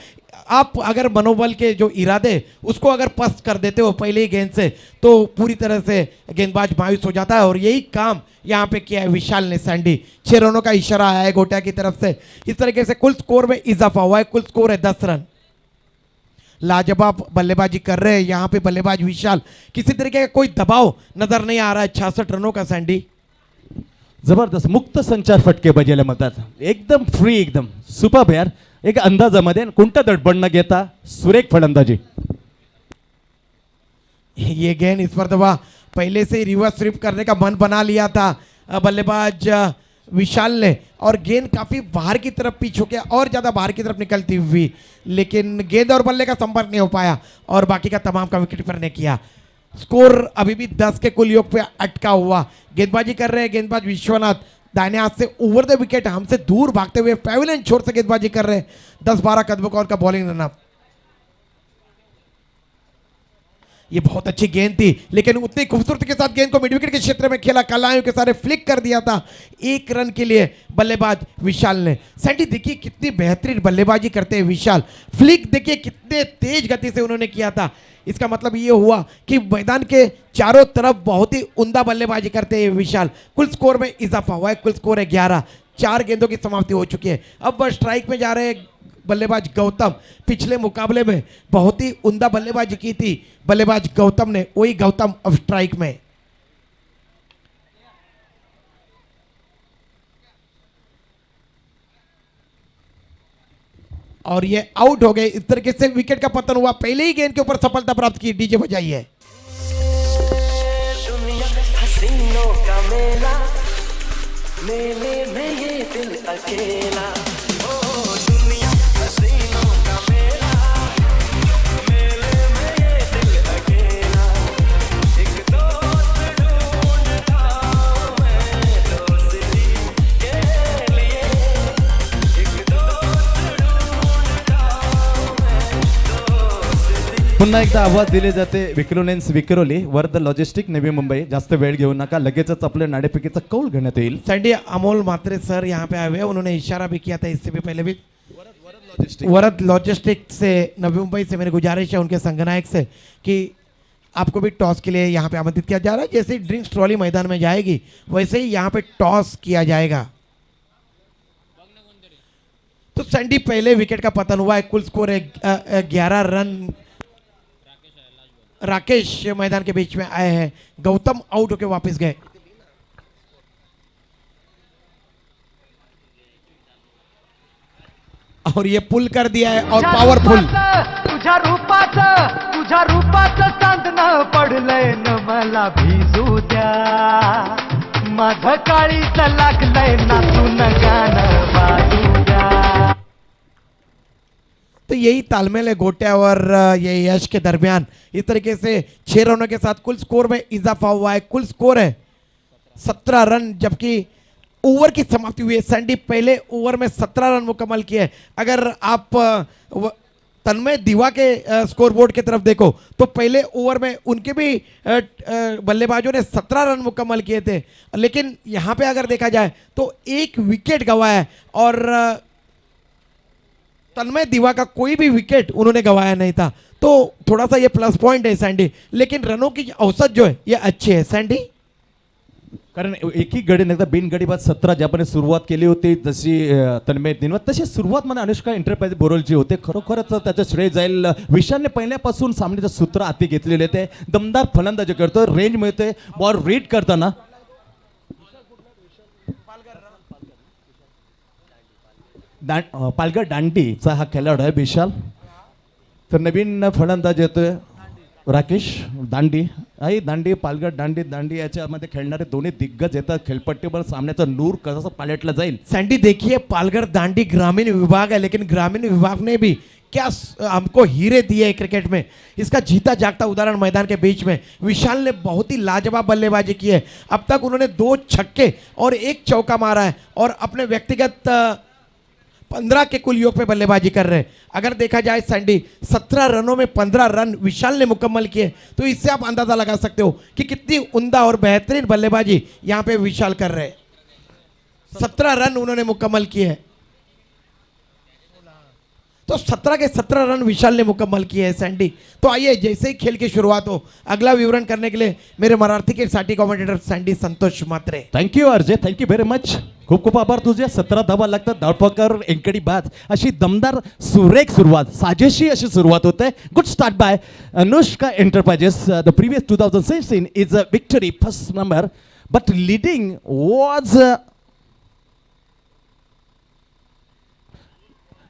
आप अगर मनोबल के जो इरादे उसको अगर पस्त कर देते हो पहली गेंद से तो पूरी तरह से गेंदबाज मायूस हो जाता है और यही काम यहाँ पे किया है विशाल ने। सैंडी 6 रनों का इशारा आया है गोटिया की तरफ से। इस तरीके से कुल स्कोर में इजाफा हुआ है। कुल स्कोर है 10 रन। लाजवाब बल्लेबाजी कर रहे हैं यहाँ पे बल्लेबाज विशाल। किसी तरीके का कोई दबाव नजर नहीं आ रहा है। 66 रनों का सैंडी। जबरदस्त मुक्त संचार फटके बजायला म्हणतात, एकदम फ्री, एकदम सुपर यार. एक अंदाजामध्ये कोणता दडपण न घेता सुरेख फलंदाजी. ये गेंद इस पर दबा पहले से ही रिवर्स स्वीप करने का मन बना लिया था बल्लेबाज विशाल ने और गेंद काफी बाहर की तरफ पिच होकर और ज्यादा बाहर की तरफ निकलती हुई, लेकिन गेंद और बल्ले का संपर्क नहीं हो पाया और बाकी का तमाम का विकेट कीपर ने किया। स्कोर अभी भी 10 के कुल योग पे अटका हुआ। गेंदबाजी कर रहे हैं गेंदबाज विश्वनाथ, दाहिने हाथ से ओवर द विकेट हमसे दूर भागते हुए पैविलियन छोर से गेंदबाजी कर रहे हैं। 10-12 कदमों का उनका बॉलिंग रनअप। ये बहुत अच्छी गेंद थी लेकिन उतनी खूबसूरती के साथ गेंद को मिड विकेट के क्षेत्र में खेला, कलायों के सारे फ्लिक कर दिया था। 1 रन के लिए बल्लेबाज विशाल ने। सैंडी देखिए कितनी बेहतरीन बल्लेबाजी करते हैं विशाल। फ्लिक देखिए कितने तेज गति से उन्होंने किया था। इसका मतलब ये हुआ कि मैदान के चारों तरफ बहुत ही उम्दा बल्लेबाजी करते हैं विशाल। कुल स्कोर में इजाफा हुआ है। कुल स्कोर है 11। 4 गेंदों की समाप्ति हो चुकी है। अब स्ट्राइक में जा रहे हैं बल्लेबाज गौतम। पिछले मुकाबले में बहुत ही उम्दा बल्लेबाजी की थी बल्लेबाज गौतम ने, वही गौतम अब स्ट्राइक में। और ये आउट हो गए। इस तरीके से विकेट का पतन हुआ। पहले ही गेंद के ऊपर सफलता प्राप्त की। डीजे बजाइए। दुनिया हसीनों का मेला, मेले में ये दिल अकेला। ओ दुनिया हसीनों का मेला, मेले में ये दिल अकेला। एक दोस्त ढूंढता मैं दोस्ती के लिए, एक दोस्त ढूंढता मैं दोस्ती। पुन्हा एकदा आवाज दिले जाते विक्रोलेन्स विक्रोली वर्ध लॉजिस्टिक नवी मुंबई. जास्त वेळ घेऊ नका, लगेचच आपल्या नाणेफेकीचा कौल घेण्यात येईल. सैंडी अमोल मात्रे सर यहाँ पे आए हुए हैं। उन्होंने इशारा भी किया था इससे भी पहले भी। वरद लॉजिस्टिक से नवी मुंबई से मेरी गुजारिश है उनके संगनायक से कि आपको भी टॉस के लिए यहाँ पे आमंत्रित किया जा रहा है। जैसे ही ड्रिंक्स ट्रॉली मैदान में जाएगी वैसे ही यहाँ पे टॉस किया जाएगा। तो सैंडी पहले विकेट का पतन हुआ है। कुल स्कोर है 11 रन। राकेश मैदान के बीच में आए हैं। गौतम आउट होकर वापस गए। और ये पुल कर दिया है और पावरफुल। तुझ्या रूपाचं चांदणं पडलंय न मला भिजू द्या, माझं काळीच लागलंय नाचून गाणं वाजू द्या। तो यही तालमेल है गोटिया और ये यश के दरमियान। इस तरीके से 6 रनों के साथ कुल स्कोर में इजाफा हुआ है। कुल स्कोर है 17 रन, जबकि ओवर की समाप्ति हुई है। सैंडी पहले ओवर में 17 रन मुकम्मल किए। अगर आप तन्मय दीवा के स्कोर बोर्ड की तरफ देखो तो पहले ओवर में उनके भी बल्लेबाजों ने 17 रन मुकम्मल किए थे, लेकिन यहाँ पे अगर देखा जाए तो 1 विकेट गंवाया है और तन्मय दीवा का कोई भी विकेट उन्होंने गंवाया नहीं था, तो थोड़ा सा ये प्लस पॉइंट है सैंडी, लेकिन रनों की औसत जो है ये अच्छी है सैंडी। कारण एकही गडी एकदा बिनगडी बाद 17 ज्याप्रमाणे सुरुवात केली होती जशी तन्मय दिनवा तशी सुरुवात मला अनुष्का एंटरप्राइज बोरोलची होते. खरोखरच त्याचं श्रेय जाईल. विशालने पहिल्यापासून सामन्याचं सूत्र हाती घेतलेले ते दमदार फलंदाजी करतो, रेंज मिळते, बॉल रीड करताना. पालघर दांडीचा हा खेळाडू आहे विशाल. तर नवीन फलंदाज येतोय राकेश दांडी. आई दांडी पालघर दांडी याच्यामध्ये खेळणारे दोन्ही दिग्गज येतात. खेळपट्टीवर सामन्याचा नूर कसं पालटला जाईल. सैंडी देखिए पालघर दांडी ग्रामीण विभाग है, लेकिन ग्रामीण विभाग ने भी क्या हमको हीरे दिए हैं क्रिकेट में। इसका जीता जागता उदाहरण मैदान के बीच में विशाल ने बहुत ही लाजवाब बल्लेबाजी की है। अब तक उन्होंने 2 छक्के और 1 चौका मारा है और अपने व्यक्तिगत 15 के कुल योग पे बल्लेबाजी कर रहे हैं। अगर देखा जाए सैंडी 17 रनों में 15 रन विशाल ने मुकम्मल किए, तो इससे आप अंदाजा लगा सकते हो कि कितनी उम्दा और बेहतरीन बल्लेबाजी यहाँ पे विशाल कर रहे हैं। 17 रन उन्होंने मुकम्मल किए हैं, तो 17 के 17 रन विशाल ने मुकम्मल किए हैं सैंडी। तो आइए जैसे ही खेल की शुरुआत हो, अगला विवरण करने के लिए मेरे मराठी के साथी commentator Sandy Santosh Mhatre. Thank you Ajay, thank you very much. खूप खूप आभार तुझे. 17 धावा लागतात. धावपकर एंकडी बाद अशी दमदार सुरेख सुरुवात, साजेशी अशी सुरुवात होते. Good start by Anushka enterprises. The previous 2016 is a victory first number, but leading was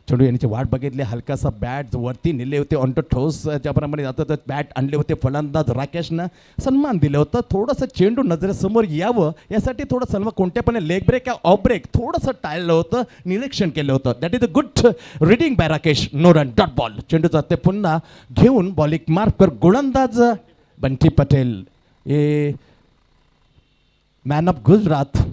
चेंडू यांची वाट बघितली. हलकासा बॅट वरती नेले होते ऑन टू ठोस ज्याप्रमाणे जातं तर बॅट आणले होते फलंदाज राकेशनं. सन्मान दिलं होतं. थोडंसं चेंडू नजरेसमोर यावं यासाठी थोडं सन्मान कोणत्यापणे लेग ब्रेक या ऑफ ब्रेक थोडंसं टाळलं होतं, निरीक्षण केलं होतं. That is a good reading by Rakesh. No run dot ball. चेंडूचा ते पुन्हा घेऊन बॉलिंग मार्कवर गोलंदाज Bunty Patel. A man of Gujarat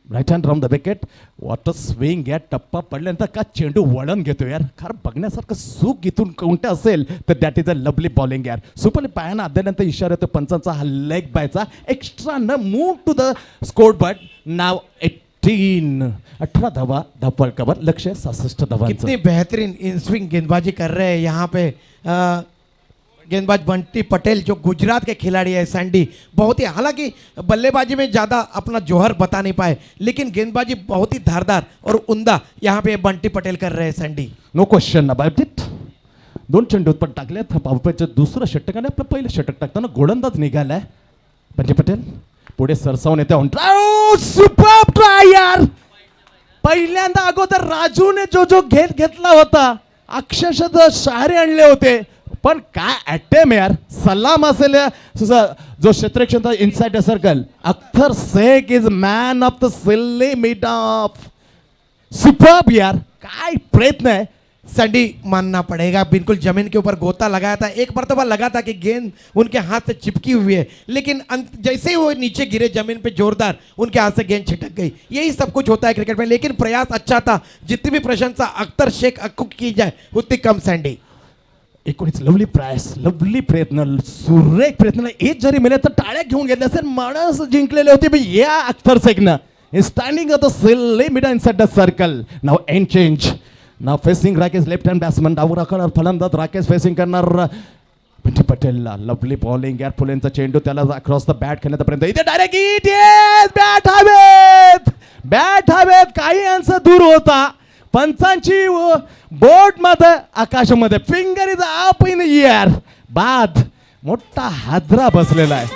right hand round the wicket. वॉटर स्विंग या टप्पा पडल्यानंतर का चेंडू वळण घेतो यार. खरं बघण्यासारखं सुख इथून कोणतं असेल तर that is a lovely bowling यार. सुपरली पायानं आदल्यानंतर इशारा येतो पंचांचा. हा लेग बायचा एक्स्ट्रा न move to the score but नाव 18 धावा धापल कवर. लक्ष्य 66 धावा. कितनी बेहतरीन इन स्विंग गेंदबाजी कर रहे हैं यहाँ पे गेंदबाज बंटी पटेल जो गुजरात के खिलाड़ी है सैंडी। बहुत ही, हालांकि बल्लेबाजी में ज़्यादा अपना जोहर बता नहीं पाए, लेकिन गेंदबाजी बहुत ही धारदार और उम्दा यहाँ पे बंटी पटेल कर रहे हैं Sandy. No question about it. 2 चेंडू पण टाकले. पावपेचं दुसरं षटकाने आपलं पहिलं षटक टाकताना गोलंदाज निघालाय बंटी पटेल. पुढे सरसावून येते ऑन ट्राय. सुपर ट्राय यार. पहिल्यांदा अगोदर राजूने जो घेतला होता अक्षरशः शहारे आणले होते, पण काय अटेम यार. सलाम असेल जो क्षेत्ररक्षण inside the circle. Akhtar Shaikh is man of the silly mid off. Superb यार. काय प्रयत्न है. सैंडी मानना पड़ेगा, बिल्कुल जमीन के ऊपर गोता लगाया था. एक मरतबा लगा था कि गेंद उनके हाथ से चिपकी हुई है, लेकिन जैसे ही वो नीचे गिरे जमीन पे जोरदार उनके हाथ से गेंद छिटक गई. यही सब कुछ होता है क्रिकेट में, लेकिन प्रयास अच्छा था. जितनी भी प्रशंसा अख्तर शेख अक्कू की जाए उतनी कम सैंडी. एकोणीस लवली प्रयास, लवली प्रयत्न, सुरेख प्रयत्न. एक जरी मिळे तर टाळ्या घेऊन घेतल्या असेल. माणस जिंकलेले होते पण या अख्तर शेखनं standing of the silly mid inside the circle. नाव एंड चेंज. नाव facing Rakesh left hand batsman. डावरा करणार फलंदाज राकेश फेसिंग करणार बंटी पटेलला. लवली बॉलिंग यार. फुलेंचा चेंडू त्याला अक्रॉस द बॅट खेळण्यापर्यंत इथे डायरेक्ट इट. येस बॅट हवेत. बॅट हवेत. काही अंश दूर होता. पंचांची बोट मध्ये आकाशामध्ये. Finger is up in air. बाद. मोठा हादरा बसलेला आहे.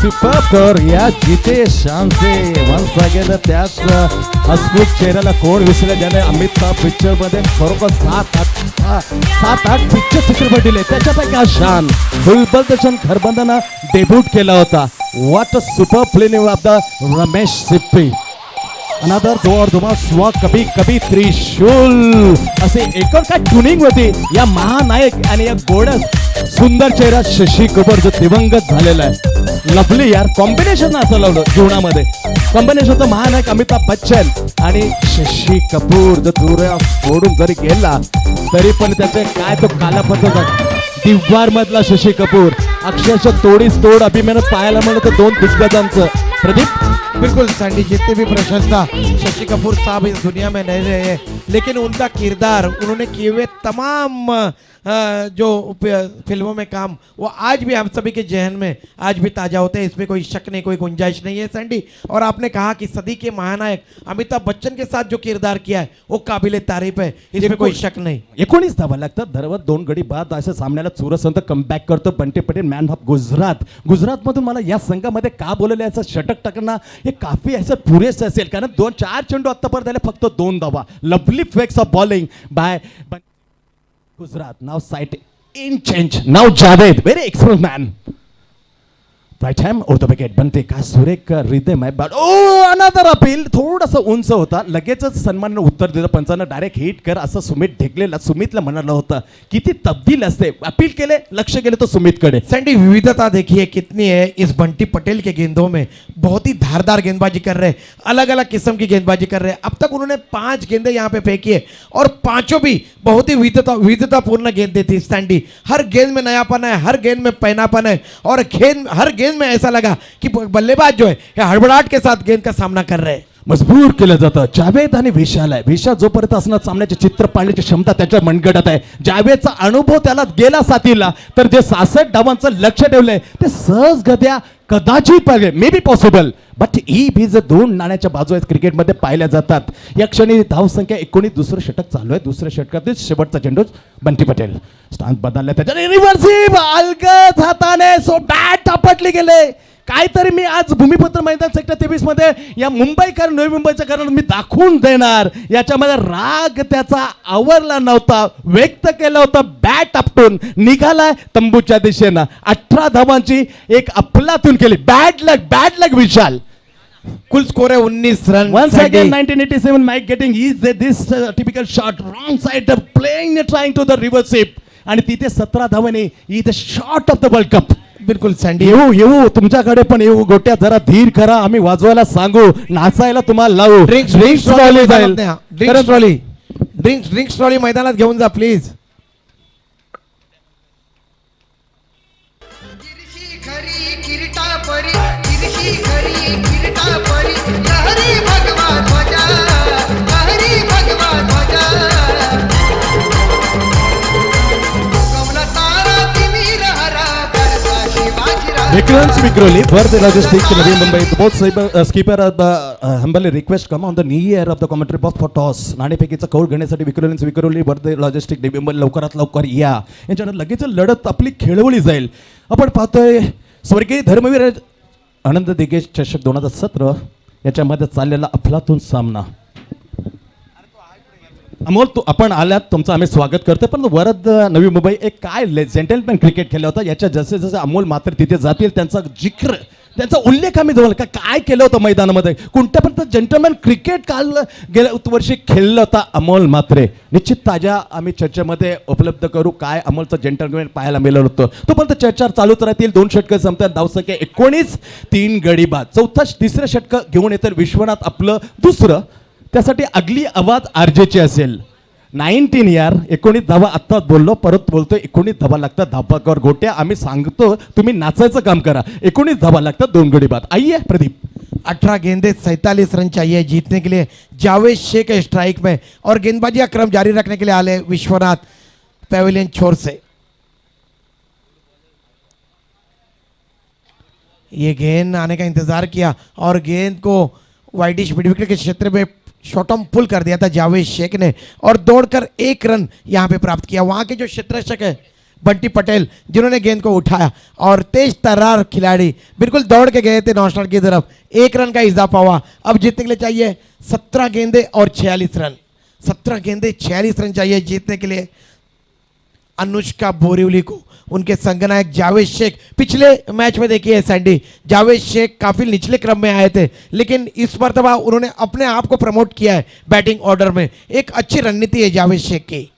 सुपर या जिथे शान से वन्स अगेन त्याच हसमुख चेहऱ्याला कोण विसरले ज्याने अमिताभ पिक्चर मध्ये खरोखर 7-8 पिक्चर चित्रपट दिले. त्याच्यापैकी हा शान फुलबलदर्शन घरबंदाना डेब्यूट केला होता. What a super film of the Ramesh Sippy. Another दोर दुमा स्व कभी कभी त्रिशूल असे एकूण काय ट्युनिंग होती या महानायक आणि या गोडस सुंदर चेहरा शशी कपूर जो दिवंगत झालेला आहे. लवली यार. कॉम्बिनेशन असं लावलं जीवनामध्ये. कॉम्बिनेशन तर महानायक अमिताभ बच्चन आणि शशी कपूर जो दूर सोडून जरी गेला तरी पण त्याचे काय तो कालापद्धत दिवार मधला शशी कपूर अक्षरशः तोडीस तोड अभिमानात पाहायला मिळतं दोन दिग्गजांचं. प्रदीप, बिल्कुल सैंडी, जितने भी प्रशंसा शशि कपूर साहब इस दुनिया में नहीं रहे हैं, लेकिन उनका किरदार, उन्होंने किए हुए तमाम जो फिल्मों में काम, वो आज भी हम सभी के जहन में आज भी ताज़ा होते हैं. इसमें कोई शक नहीं, कोई गुंजाइश नहीं है सैंडी. और आपने कहा कि सदी के महानायक अमिताभ बच्चन के साथ जो किरदार किया है वो काबिल तारीफ है, इसमें कोई शक नाही. 19 धावा लागतात. धरवत 2 गडी बाद अशा सामन्याला चुरसंत कमबॅक करतो बंटी पटेल, मॅन ऑफ गुजरात. गुजरातमधून मला या संघामध्ये का बोलवलं याचं षटक टाकणं हे काफी असं पुरेसं असेल, कारण 2-4 चेंडू आत्तापर्यंत झाले, फक्त 2 धावा. Lovely flex of bowling by Gujarat. नाव साइट इन चेंज, नाव Javed, very expert man. Right arm over the wicket. बनते का सुरेख रिदम आहे. अनदर अपील, थोडासा उंच होता, लगेचच सन्मानानं उत्तर दिलं पंचानं. डायरेक्ट हिट कर असं सुमितला म्हणालं होतं. किती तब्दील असते. अपील केले, लक्ष गेले तो सुमितकडे. सैंडी, विविधता देखिए कितनी है इस बंटी पटेल के गेंदों में. बहुत ही धारदार गेंदबाजी कर रहे हैं, अलग अलग किस्म की गेंदबाजी कर रहे हैं. अब तक उन्होंने 5 गेंदें यहाँ पे फेंकी है और पांचों भी बहुत ही विविधतापूर्ण गेंदें थी सैंडी. हर गेंद में नयापन है, हर गेंद में पैनापन है और हर गेंद में ऐसा लगा कि बल्लेबाज जो है हड़बड़ाहट के साथ गेंद का सामना कर रहे हैं. मजबूर केलं जातं. जावेद आणि विशाल आहे. विशाल जोपर्यंत असणार सामन्याचे चित्र पाळण्याची क्षमता त्याच्या मनगटात आहे. जावेदचा अनुभव त्याला गेला साथीला, तर जे 66 धावांचं लक्ष ठेवलंय ते सहज गद्या कदाचित पाहिजे, may be possible, but he बीज 2 नाण्याच्या बाजू आहेत क्रिकेटमध्ये पाहिल्या जातात. या क्षणी धावसंख्या 19. दुसरं षटक चालू आहे. दुसऱ्या षटकातील शेवटचा चेंडू बंटी पटेल. स्टान्स बदलला, त्याच्याने रिव्हर्सिव्ह अलगद हाताने सो बॅट आपटली गेले. काहीतरी मी आज भूमिपुत्र मैदान सेक्टर 23 मध्ये या मुंबईकर नवी मुंबईच्या कारण मी दाखवून देणार. याच्यामध्ये राग त्याचा आवरला नव्हता, व्यक्त केला होता. बॅट आपटून निघालाय तंबूच्या दिशेनं. 18 धावांची एक अफलातून केली. बॅड लक विशाल. कुल स्कोर है 19 run. Once again 1987 Mike getting this typical shot wrong side playing trying to the reverse आणि तिथे 17 धावांनी इथे shot of the world cup. बिल्कुल सैंडी, येऊ तुमच्याकडे पण येऊ. गोट्या जरा धीर करा, आम्ही वाजवायला सांगू, नाचायला तुम्हाला लावू. ड्रिंक्स ट्रॉली मैदानात घेऊन जा please. Vikrant Vikroli, Vardhe Logistics, Navi Mumbai. The both skipper humbly request come on the knee air of the commentary box for toss. नाणेफेकीचा कौल घेण्यासाठी विक्रोली वर्धे लॉजिस्टिक नवी मुंबई लवकरात लवकर या. यांच्यानंतर लगेच लढत आपली खेळवली जाईल. आपण पाहतोय स्वर्गीय धर्मवीर आनंद दिग्गज चषक 2017 याच्यामध्ये चाललेला अफलातून सामना. अमोल, आपण आल्यात, तुमचं आम्ही स्वागत करतो. पण वरद नवी मुंबई एक काय जेंटलमॅन क्रिकेट खेळला होता. याच्या जसे जसे अमोल मात्र तिथे जातील त्यांचा जिक्र, त्यांचा उल्लेख आम्ही जवळ काय केलं होतं मैदानामध्ये. कोणत्या पण जेंटलमॅन क्रिकेट काल गेल्या वर्षी खेळलं होता अमोल मात्रे. निश्चित ताज्या आम्ही चर्चेमध्ये उपलब्ध करू काय अमोलचं जेंटलमॅन पाहायला मिळालं होतं. तोपर्यंत चर्चा चालूच राहतील. 2 षटकं संपतात. धावसंख्या 19, 3 गडी बाद. तिसरं षटकं घेऊन येतं विश्वनाथ आपलं दुसरं. त्यासाठी अगली आवाज आरजेची असेल. 19 यार, 19 धावा आत्ताच बोललो, परत बोलतो. 19 धावा लागतात धाबाकर गोट्या. आम्ही सांगतो तुम्ही नाचायचं काम करा. 19 धावा लागतात 2 गडी बाद. आइए प्रदीप. 18 गेंदे 47 रन चाहिए जीतने के लिए. जावेद शेख है स्ट्राइक में और गेंदबाजी का क्रम जारी रखने के लिए आले विश्वनाथ पेविलियन छोर से. ये गेंद आने का इंतजार किया और गेंद को वाइडिश मिड विकेट के क्षेत्र में शॉटम पुल कर दिया था जावेद शेख ने और दौड़कर 1 रन यहाँ पे प्राप्त किया. वहाँ के जो क्षेत्ररक्षक है बंटी पटेल, जिन्होंने गेंद को उठाया और तेज तर्रार खिलाड़ी बिल्कुल दौड़ के गए थे नॉस्टॉल की तरफ. 1 रन का इजाफा हुआ. अब जीतने के लिए चाहिए 17 गेंदे और 46 रन. 17 गेंदे 46 रन चाहिए जीतने के लिए. अनुष्का बोरीवली को उनके संगनायक जावेद शेख, पिछले मैच में देखिए सैंडी, जावेद शेख काफी निचले क्रम में आए थे, लेकिन इस मर्तबा उन्होंने अपने आप को प्रमोट किया है बैटिंग ऑर्डर में. एक अच्छी रणनीति है जावेद शेख की.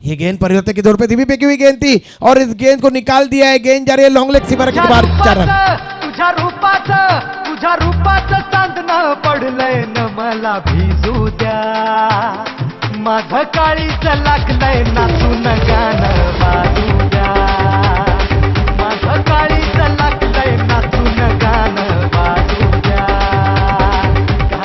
ये गेंद परिवर्तन के दौर पे धीमी फेंकी हुई गेंद थी और इस गेंद को निकाल दिया है. गेंद जा रही है लॉन्ग लेग सीमा के बाहर. 4 रन. तुझ्या रूपाचं चांदणं पडलंय न मला भिजू द्या. माझं काळीच लागलंय नाचून गाणं वाजू द्या.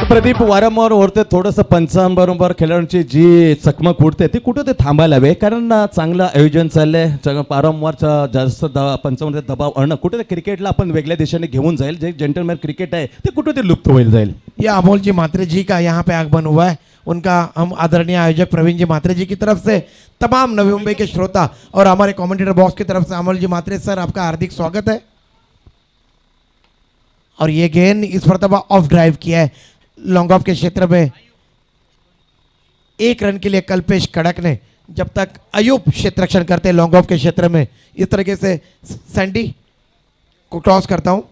प्रदीप वारंवार ओरते थोडंसं पंचांबरोबर खेळाडूंची जी चकमक उडते ती कुठं ते थांबायला हवे, कारण चांगलं आयोजन चाललंय. वारंवार जास्त पंचांमध्ये दबाव आणणं कुठे ते क्रिकेटला आपण वेगळ्या दिशेने घेऊन जाईल. जे जेंटलमॅन क्रिकेट आहे ते कुठे ते लुप्त होईल जाईल. ये अमोल जी मात्रे जी का यहाँ पे आगमन हुआ है. उनका हम आदरणीय आयोजक प्रवीण जी मात्रे जी की तरफ से, तमाम नवी मुंबई के श्रोता और हमारे कमेंटेटर बॉक्स की तरफ से अमोल जी मात्रे सर आपका हार्दिक स्वागत है. और ये गेंद इस मरतबा ऑफ ड्राइव किया है लॉन्ग ऑफ के क्षेत्र में. 1 रन के लिए कल्पेश कड़क ने, जब तक अयूब क्षेत्र रक्षण करते हैं लॉन्ग ऑफ के क्षेत्र में. इस तरीके से सैंडी को टॉस करता हूं.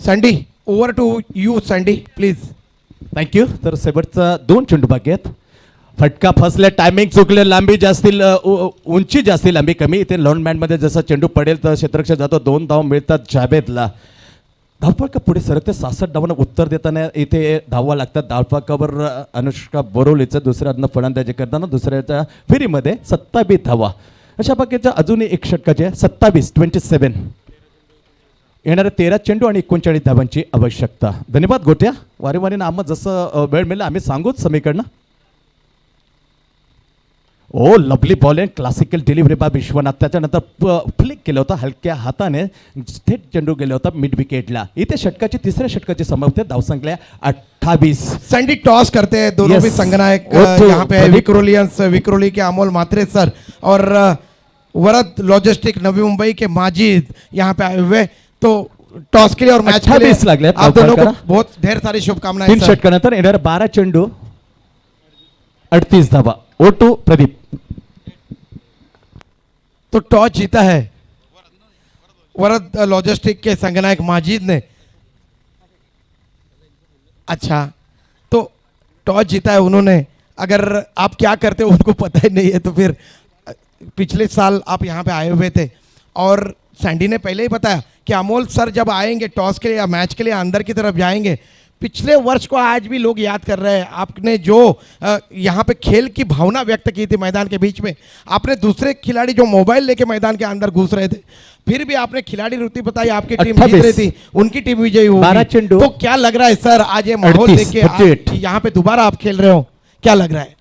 Sandy, over to you Sandy please. Thank you. तर शेवटचा 2 चेंडू बाकी आहेत. फटका फसले, टायमिंग चुकले, लांबी जास्ती उंची जास्ती लांबी कमी. इथे लॉन बँडमध्ये जसा चेंडू पडेल तर क्षेत्ररक्षक जातो. 2 धाव मिळतात जावेदला. धावफलका पुढे सरकते. 66 धावांना उत्तर देताना इथे धावा लागतात. धावफलकावर अनुष्का बोरोलीचं दुसऱ्यातनं फलंदाजी करताना दुसऱ्याच्या फेरीमध्ये 27 धावा. अशा प्रकारच्या अजूनही एक षटकाचे 27 येणाऱ्या 13 चेंडू आणि 39 धावांची आवश्यकता. धन्यवाद गोट्या. वारे आम्हाला जसं वेळ मिळाला आम्ही सांगूच समीकरणं. Oh lovely ball and classical delivery बा विश्वनाथ. त्याच्यानंतर फ्लिक केलं होतं हलक्या हाताने, थेट चेंडू गेला होता मिड विकेटला. इथे षटकाची तिसऱ्या षटकाची समाप्ती. धावसंख्या 28. सैंडी टॉस करते हैं दोनों Yes. भी संगनायक. ओह, यहाँ पे है प्रदीप। विक्रोलियंस, विक्रोली के अमोल मात्रे सर और वरद लॉजिस्टिक नवी मुंबई के माजिद यहाँ पे आए हुए. तो टॉस के लिए और मैच के लिए 28 लागले. आप दोनों को करा. बहुत ढेर सारी शुभकामनाएं 3 सर. षटकानंतर येणाऱ्या 12 चेंडू 38 धावा. Oh to Pradeep. तो टॉस जीता है वरद लॉजिस्टिक के संगनायक माजिद ने. अच्छा, तो टॉस जीता है उन्होंने. अगर आप क्या करते हो उनको पता ही नहीं है तो फिर पिछले साल आप यहाँ पे आए हुए थे और सैंडी ने पहले ही बताया कि अमोल सर जब आएंगे टॉस के लिए या मैच के लिए अंदर की तरफ जाएंगे, पिछले वर्ष को आज भी लोग याद कर रहे हैं. आपने जो यहाँ पे खेल की भावना व्यक्त की थी मैदान के बीच में, आपने दूसरे खिलाड़ी जो मोबाइल लेके मैदान के अंदर घुस रहे थे, फिर भी आपने खिलाड़ी रुचि बताई. आपकी टीम जीत 28. रही थी, उनकी टीम विजयी हुई. 12 चेंडू. तो क्या लग रहा है सर आज ये माहौल 38, देख के 38. यहाँ पे दोबारा आप खेल रहे हो, क्या लग रहा है?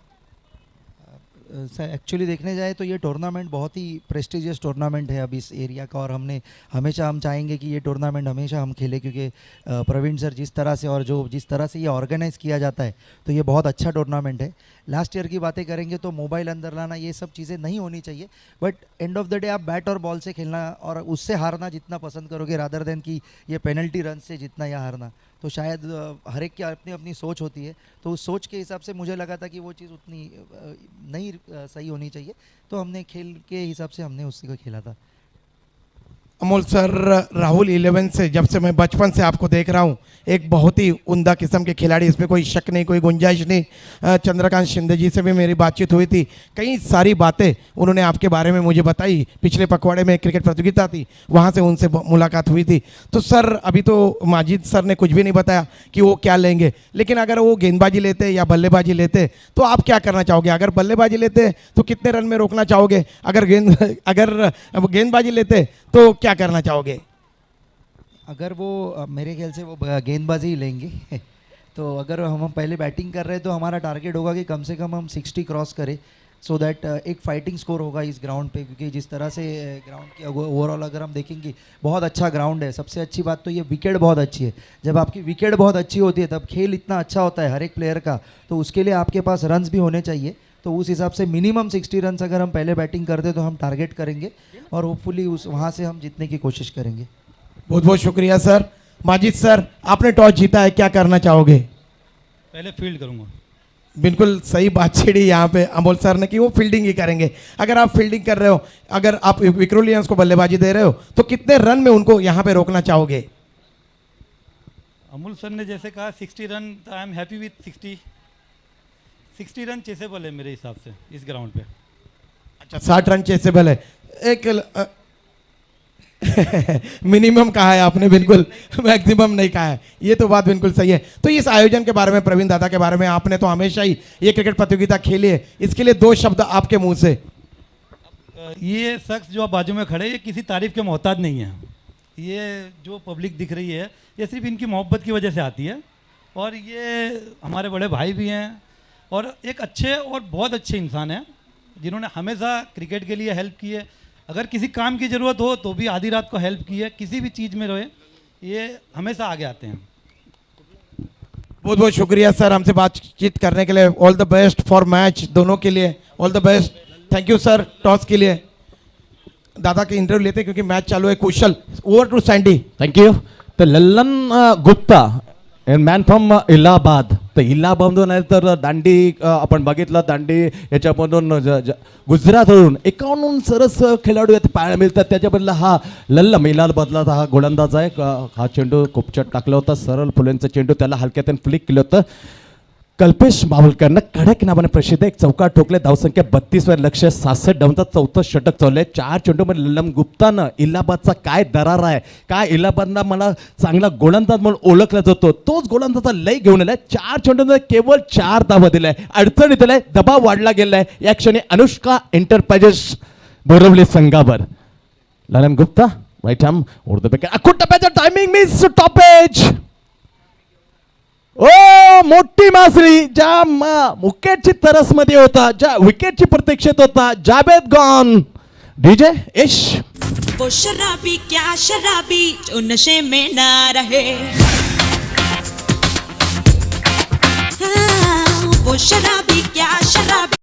एक्चुअली देखने जाए तो ये टूर्नामेंट बहुत ही प्रेस्टिजियस टूर्नामेंट है अभी इस एरिया का, और हम चाहेंगे कि ये टूर्नामेंट हमेशा हम खेलें, क्योंकि प्रवीण सर जिस तरह से और जिस तरह से ये ऑर्गेनाइज़ किया जाता है तो ये बहुत अच्छा टूर्नामेंट है. लास्ट ईयर की बातें करेंगे तो मोबाइल अंदर लाना ये सब चीज़ें नहीं होनी चाहिए, but and of the day आप बैट और बॉल से खेलना और उससे हारना जितना पसंद करोगे रादर देन कि ये पेनल्टी रन से जितना या हारना, तो शायद हर एक की अपनी अपनी सोच होती है. तो उस सोच के हिसाब से मुझे लगा था कि वो चीज़ उतनी नहीं सही होनी चाहिए, तो हमने खेल के हिसाब से हमने उसी को खेला था. अमोल सर, राहुल 11 से जब से मैं बचपन से आपको देख रहा हूँ, एक बहुत ही उम्दा किस्म के खिलाड़ी, इसमें कोई शक नहीं, कोई गुंजाइश नहीं. चंद्रकांत शिंदे जी से भी मेरी बातचीत हुई थी, कई सारी बातें उन्होंने आपके बारे में मुझे बताई. पिछले पखवाड़े में क्रिकेट प्रतियोगिता थी, वहाँ से उनसे मुलाकात हुई थी. तो सर अभी तो माजिद सर ने कुछ भी नहीं बताया कि वो क्या लेंगे, लेकिन अगर वो गेंदबाजी लेते या बल्लेबाजी लेते तो आप क्या करना चाहोगे? अगर बल्लेबाजी लेते तो कितने रन में रोकना चाहोगे? अगर गेंदबाजी लेते तो क्या करना चाहोगे? अगर वो मेरे ख्याल से वो गेंदबाजी ही लेंगे तो अगर हम पहले बैटिंग कर रहे हैं तो हमारा टारगेट होगा कि कम से कम हम 60 क्रॉस करें, सो दैट एक फाइटिंग स्कोर होगा इस ग्राउंड पे, क्योंकि जिस तरह से ग्राउंड की ओवरऑल अगर हम देखेंगे बहुत अच्छा ग्राउंड है. सबसे अच्छी बात तो ये विकेट बहुत अच्छी है. जब आपकी विकेट बहुत अच्छी होती है तब खेल इतना अच्छा होता है हर एक प्लेयर का, तो उसके लिए आपके पास रन्स भी होने चाहिए. तो उस हिसाब से मिनिमम 60 रन अगर हम पहले बैटिंग करते तो हम टारगेट करेंगे और होपफुली वहाँ से हम जीतने की कोशिश करेंगे. बहुत बहुत शुक्रिया सर. माजिद सर, आपने टॉस जीता है, क्या करना चाहोगे? पहले फील्ड करूंगा. बिल्कुल सही बात छिड़ी यहाँ पे अमोल सर ने कि वो फील्डिंग ही करेंगे. अगर आप फील्डिंग कर रहे हो, अगर आप विक्रोलियंस को बल्लेबाजी दे रहे हो, तो कितने रन में उनको यहाँ पे रोकना चाहोगे? अमूल सर ने जैसे कहा 60 run, I am happy with 60. 60 run Chessable है मेरे हिसाब से इस ग्राउंड पे। अच्छा 60 रन चेसेबल है। एक मिनिमम कहा है आपने, बिल्कुल मैक्सिमम नहीं कहा है, ये तो बात बिल्कुल सही है। तो इस आयोजन के बारे में, प्रवीण दादा के बारे में, आपने तो हमेशा ही ये क्रिकेट प्रतियोगिता खेली है, इसके लिए 2 शब्द आपके मुंह से। ये शख्स जो आप बाजू में खड़े, ये किसी तारीफ के मोहताज नहीं है। ये जो पब्लिक दिख रही है, ये सिर्फ इनकी मोहब्बत की वजह से आती है, और ये हमारे बड़े भाई भी हैं और एक अच्छे और बहुत अच्छे इंसान हैं जिन्होंने हमेशा क्रिकेट के लिए हेल्प की है। अगर किसी काम की ज़रूरत हो तो भी आधी रात को हेल्प की है, किसी भी चीज़ में रहे, ये हमेशा आगे आते हैं। बहुत बहुत शुक्रिया सर हमसे बातचीत करने के लिए। All the best for match, दोनों के लिए all the best. Thank you sir toss के लिए। दादा के इंटरव्यू लेते क्योंकि मैच चालू है। कुशल, ओवर टू सैंडी। थँक्यू. तर लल्लन गुप्ता मॅन फ्रॉम इलाहाबाद. तर इलाहाबादमधून आहे तर दांडी आपण बघितलं, दांडी याच्यामधून गुजरातवरून 51 सरस खेळाडू आहेत पाहायला मिळतात. त्याच्याबद्दल हा लल्लम इलाहाबादला हा गोलंदाज आहे. हा चेंडू खूप चट टाकला होता, सरळ फुलेंचा चेंडू, त्याला हलक्यातून फ्लिक केलं होतं. कल्पेश माहुलकरनं कडक नावाने प्रसिद्ध एक चौकार ठोकले. धावसंख्या 32 वर लक्ष्य 66 धावांचा 4थं षटक चाललंय. 4 चेंडूमध्ये लल्लम गुप्तानं इलाहाबादचा काय दरार आहे, काय इलाहाबादला मला चांगला गोलंदाज म्हणून ओळखला जातो, तोच गोलंदाजा लय घेऊन आलाय. 4 चेंडूमध्ये केवळ 4 धावा दिलाय. अडचण दिलाय, दबाव वाढला गेलाय. या क्षणी अनुष्का एंटरप्राइजेस बोरवली संघावर. लल्लम गुप्ता राईट हॅम ओढ द बॅक. अखूट टप्प्याचा टायमिंग मिस टॉपेज. ओ मोठी मासळी ज्या विकेटची तरसमध्ये होता, ज्या विकेटची प्रतीक्षेत होता, जावेद गॉन. डीजे इश. वो शराबी क्या शराबी जो नशे में ना रहे, हाँ, वो शराबी क्या शराबी.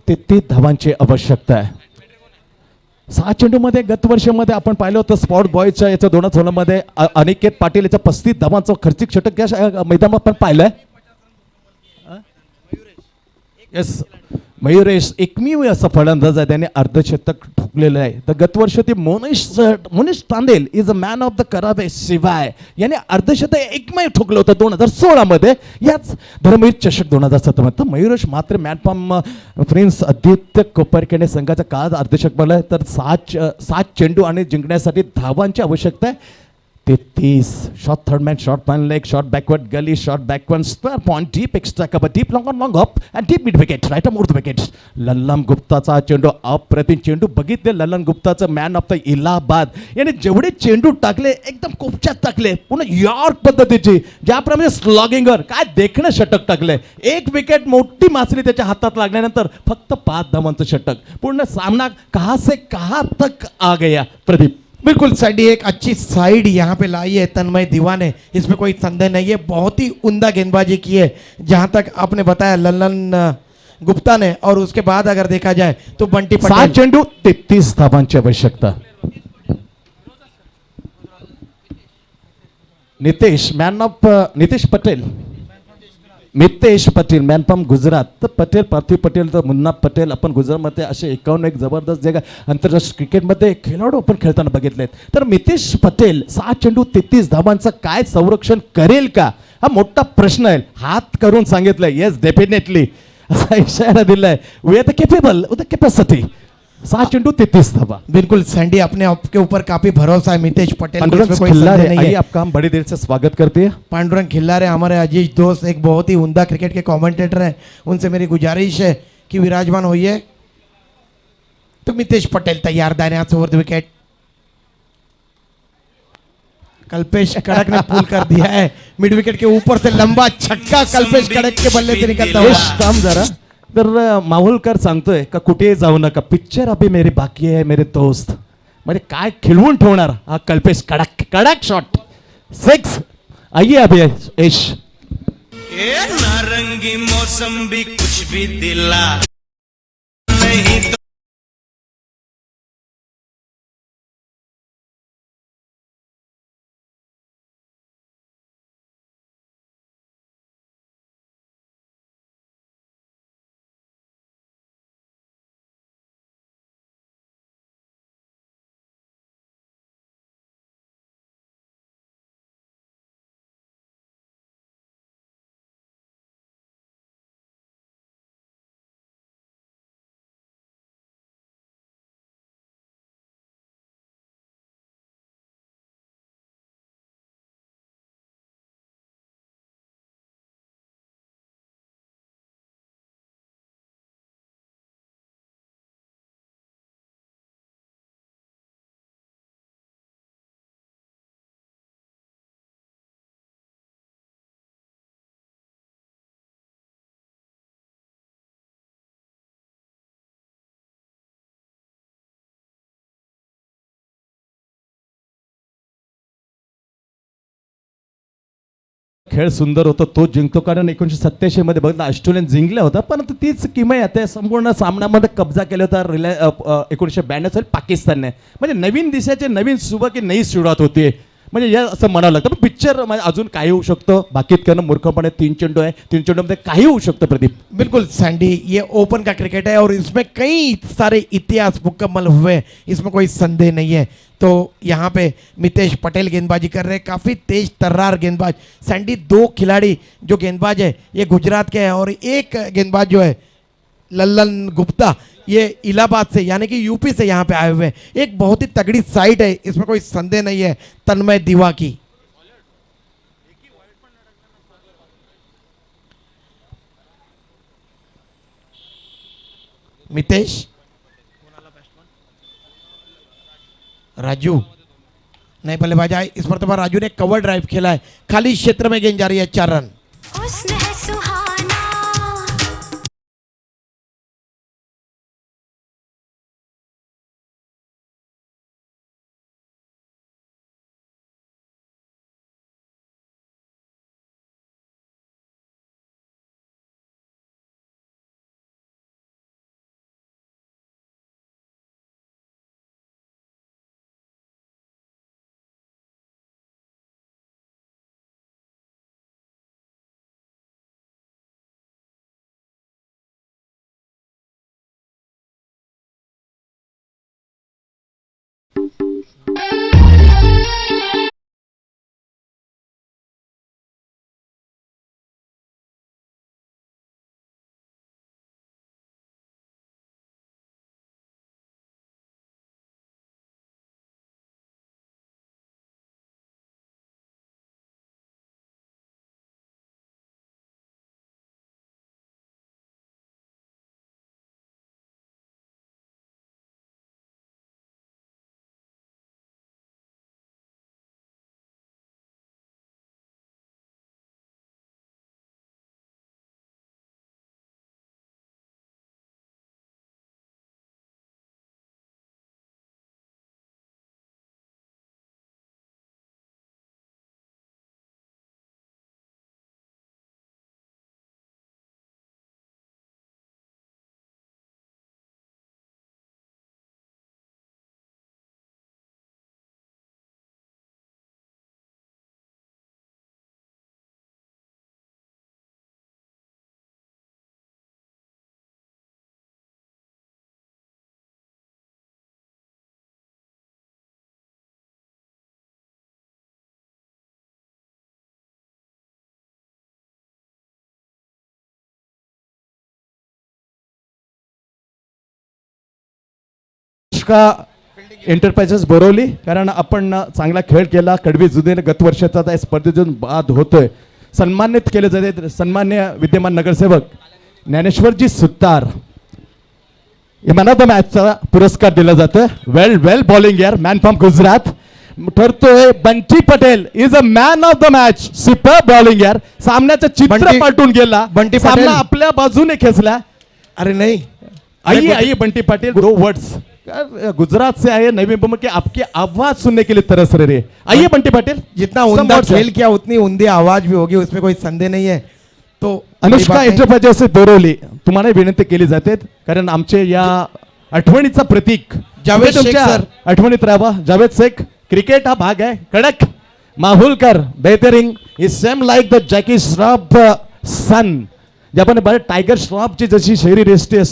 तेहतीस धावांची आवश्यकता आहे. 6 चेंडूमध्ये गत वर्षामध्ये आपण पाहिलं होतं स्पॉट बॉयच्या याच्या 2 झोनमध्ये अनिकेत पाटील याचा 35 धावांचं खर्चिक षटक या मैदानात आपण पाहिलंय. येस, मयुरेश एकमेव असं फलंदाज आहे त्याने अर्धशतक ठोकलेलं आहे. तर गत वर्ष ते Monish Tandel is a man of the करावे शिवाय याने अर्धशतक एकमेव ठोकलं होतं 2016 मध्ये, याच धर्मवीर चषक 2017 मध्ये. मयुरेश मात्र मॅन फ्रॉम प्रिन्स आदित्य कोपरकेने संघाचा काळ अर्धशतक बनलाय. तर 7 चेंडू आणि जिंकण्यासाठी धावांची आवश्यकता आहे 33. Shot third man, shot point leg, shot backward gully, shot backward square point, deep extra cover, deep long on long up and deep mid wicket, right on the wicket. Lallan गुप्ताचा हा चेंडू अप्रतिम चेंडू बघितले. लल्लन गुप्ताचं मॅन ऑफ द इलाहाबाद याने जेवढे चेंडू टाकले एकदम कोपच्यात टाकले, पूर्ण यॉर्क पद्धतीची, ज्याप्रमाणे स्लॉगिंगर काय देखणं षटक टाकले. 1 विकेट मोठी मासळी त्याच्या हातात लागल्यानंतर फक्त 5 धावांचं षटक. पूर्ण सामना कहाँ से कहाँ तक आ गया. प्रदीप. बिल्कुल सैंडी, एक अच्छी साइड यहाँ पे लाई है तन्मय दीवाने, इसमें कोई संदेह नहीं है। बहुत ही उम्दा गेंदबाजी की है जहाँ तक आपने बताया लल्लन गुप्ता ने, और उसके बाद अगर देखा जाए तो बंटी पटेल. 7 चेंडू 33 धावांची आवश्यकता. Nitesh Patel man from Gujarat. तर पटेल, पार्थिव पटेल, तर मुन्ना पटेल, आपण गुजरातमध्ये असे 51 जबरदस्त जगा आंतरराष्ट्रीय क्रिकेटमध्ये खेळाडू आपण खेळताना बघितलेत. तर मितेश पटेल 6 चेंडू 33 धावांचं काय संरक्षण करेल का, हा मोठा प्रश्न आहे. हात करून सांगितलंय येस डेफिनेटली असा इशारा दिलाय. We are the capable with the capacity. 6 चेंडू 33 धावा. बिल्कुल सैंडी, अपने आपके ऊपर काफी भरोसा है मितेश पटेल को, पांडुरंग इसमें कोई संदेह नहीं है। आपका हम बड़ी देर से स्वागत करते हैं. पांडुरंग खिल्लारे हमारे अजीज दोस्त, एक बहुत ही उम्दा क्रिकेट के कमेंटेटर हैं, उनसे मेरी गुजारिश है कि विराजमान होइए. तो मितेश पटेल तैयार, दाहिने हाथ से ओवर द विकेट. कल्पेश कडक ने पुल कर दिया है मिड विकेट के ऊपर से, लंबा छक्का कल्पेश कडक के बल्ले से निकलता हुआ. काम जरा. तर माहुलकर सांगतोय का कुठेही जाऊ नका, पिक्चर अभी मेरी बाकी है मेरे दोस्त. म्हणजे काय खिलवून ठेवणार हा कल्पेश. कडक शॉट 6. आइए अभी यश. नारंगी मौसम भी कुछ भी दिला नहीं तो खेळ सुंदर होतो तो जिंकतो, कारण 1987 मध्ये बघितलं ऑस्ट्रेलियन जिंकलं होतं, परंतु तीच किमया त्या संपूर्ण सामन्यामध्ये कब्जा केला होता 1992 साली पाकिस्तानने. म्हणजे नवीन दिशाचे नवीन सुबह की नई सुरुवात होती, म्हणजे या असं म्हणावं लागतं. पण पिक्चर म्हणजे अजून काही होऊ शकतो, बाकीत करणं मूर्खपणे 3 चेंडू आहे, 3 चेंडूमध्ये काही होऊ शकतं. प्रदीप बिल्कुल सैंडी, ये ओपन का क्रिकेट है और इसमें कई सारे इतिहास मुकम्मल हुए हैं, इसमें कोई संदेह नहीं है. तो यहाँ पे मितेश पटेल गेंदबाजी कर रहे हैं, काफ़ी तेज तर्रार गेंदबाज. सैंडी 2 खिलाड़ी जो गेंदबाज है ये गुजरात के हैं और एक गेंदबाज जो है लल्लन गुप्ता ये इलाहाबाद से यानी कि यूपी से यहाँ पे आए हुए हैं. एक बहुत ही तगड़ी साइड है, इसमें कोई संदेह नहीं है तन्मय दीवा की. मितेश, राजू नए बल्लेबाज आए. इस मरतबा राजू ने कवर ड्राइव खेला है, खाली क्षेत्र में गेंद जा रही है, 4 रन. हुस्न है सुहाना, का एंटरप्राइजेस बोरवली, कारण आपण चांगला खेळ केला. कडवी जुनेने गत वर्षाचा त्या स्पर्धेतून बाद होतोय, सन्मानित केले जाते. सन्मान्य विद्यमान नगरसेवक Dnyaneshwarji Sutar man of the मॅचचा पुरस्कार दिला जातं. वेल बॉलिंग यार, मॅन फ्रॉम गुजरात ठरतोय. Bunty Patel is a man of the match, super bowling यार. सामन्याचं चित्र पालटून गेला, बंटी सामना पटेल आपल्या बाजूने खेचला. अरे नहीं, आइए बंटी पटेल, 2 वर्ड्स. गुजरात से आए नवी मुंबई के, आपकी आवाज सुनने के लिए तरस रहे. आइए बंटी पटेल. जितना उमदा खेल किया उतनी उमदी आवाज भी होगी, उसमें कोई संदेह नहीं है. तो अनुष्का एंटरप्राइजेस बोरवली तुम्हाला विनंती केली जाते, कारण आमचे या आठवणीचा प्रतीक जावेद शेख सर. आठवणीत राहावा. जावेद शेख, क्रिकेट हा भाग आहे. कडक माहुलकर, बेहतरीन, is same like the Jackie Shroff son. ज्याप्रमाणे टायगर श्रॉफची जशी शहरी रेष्टी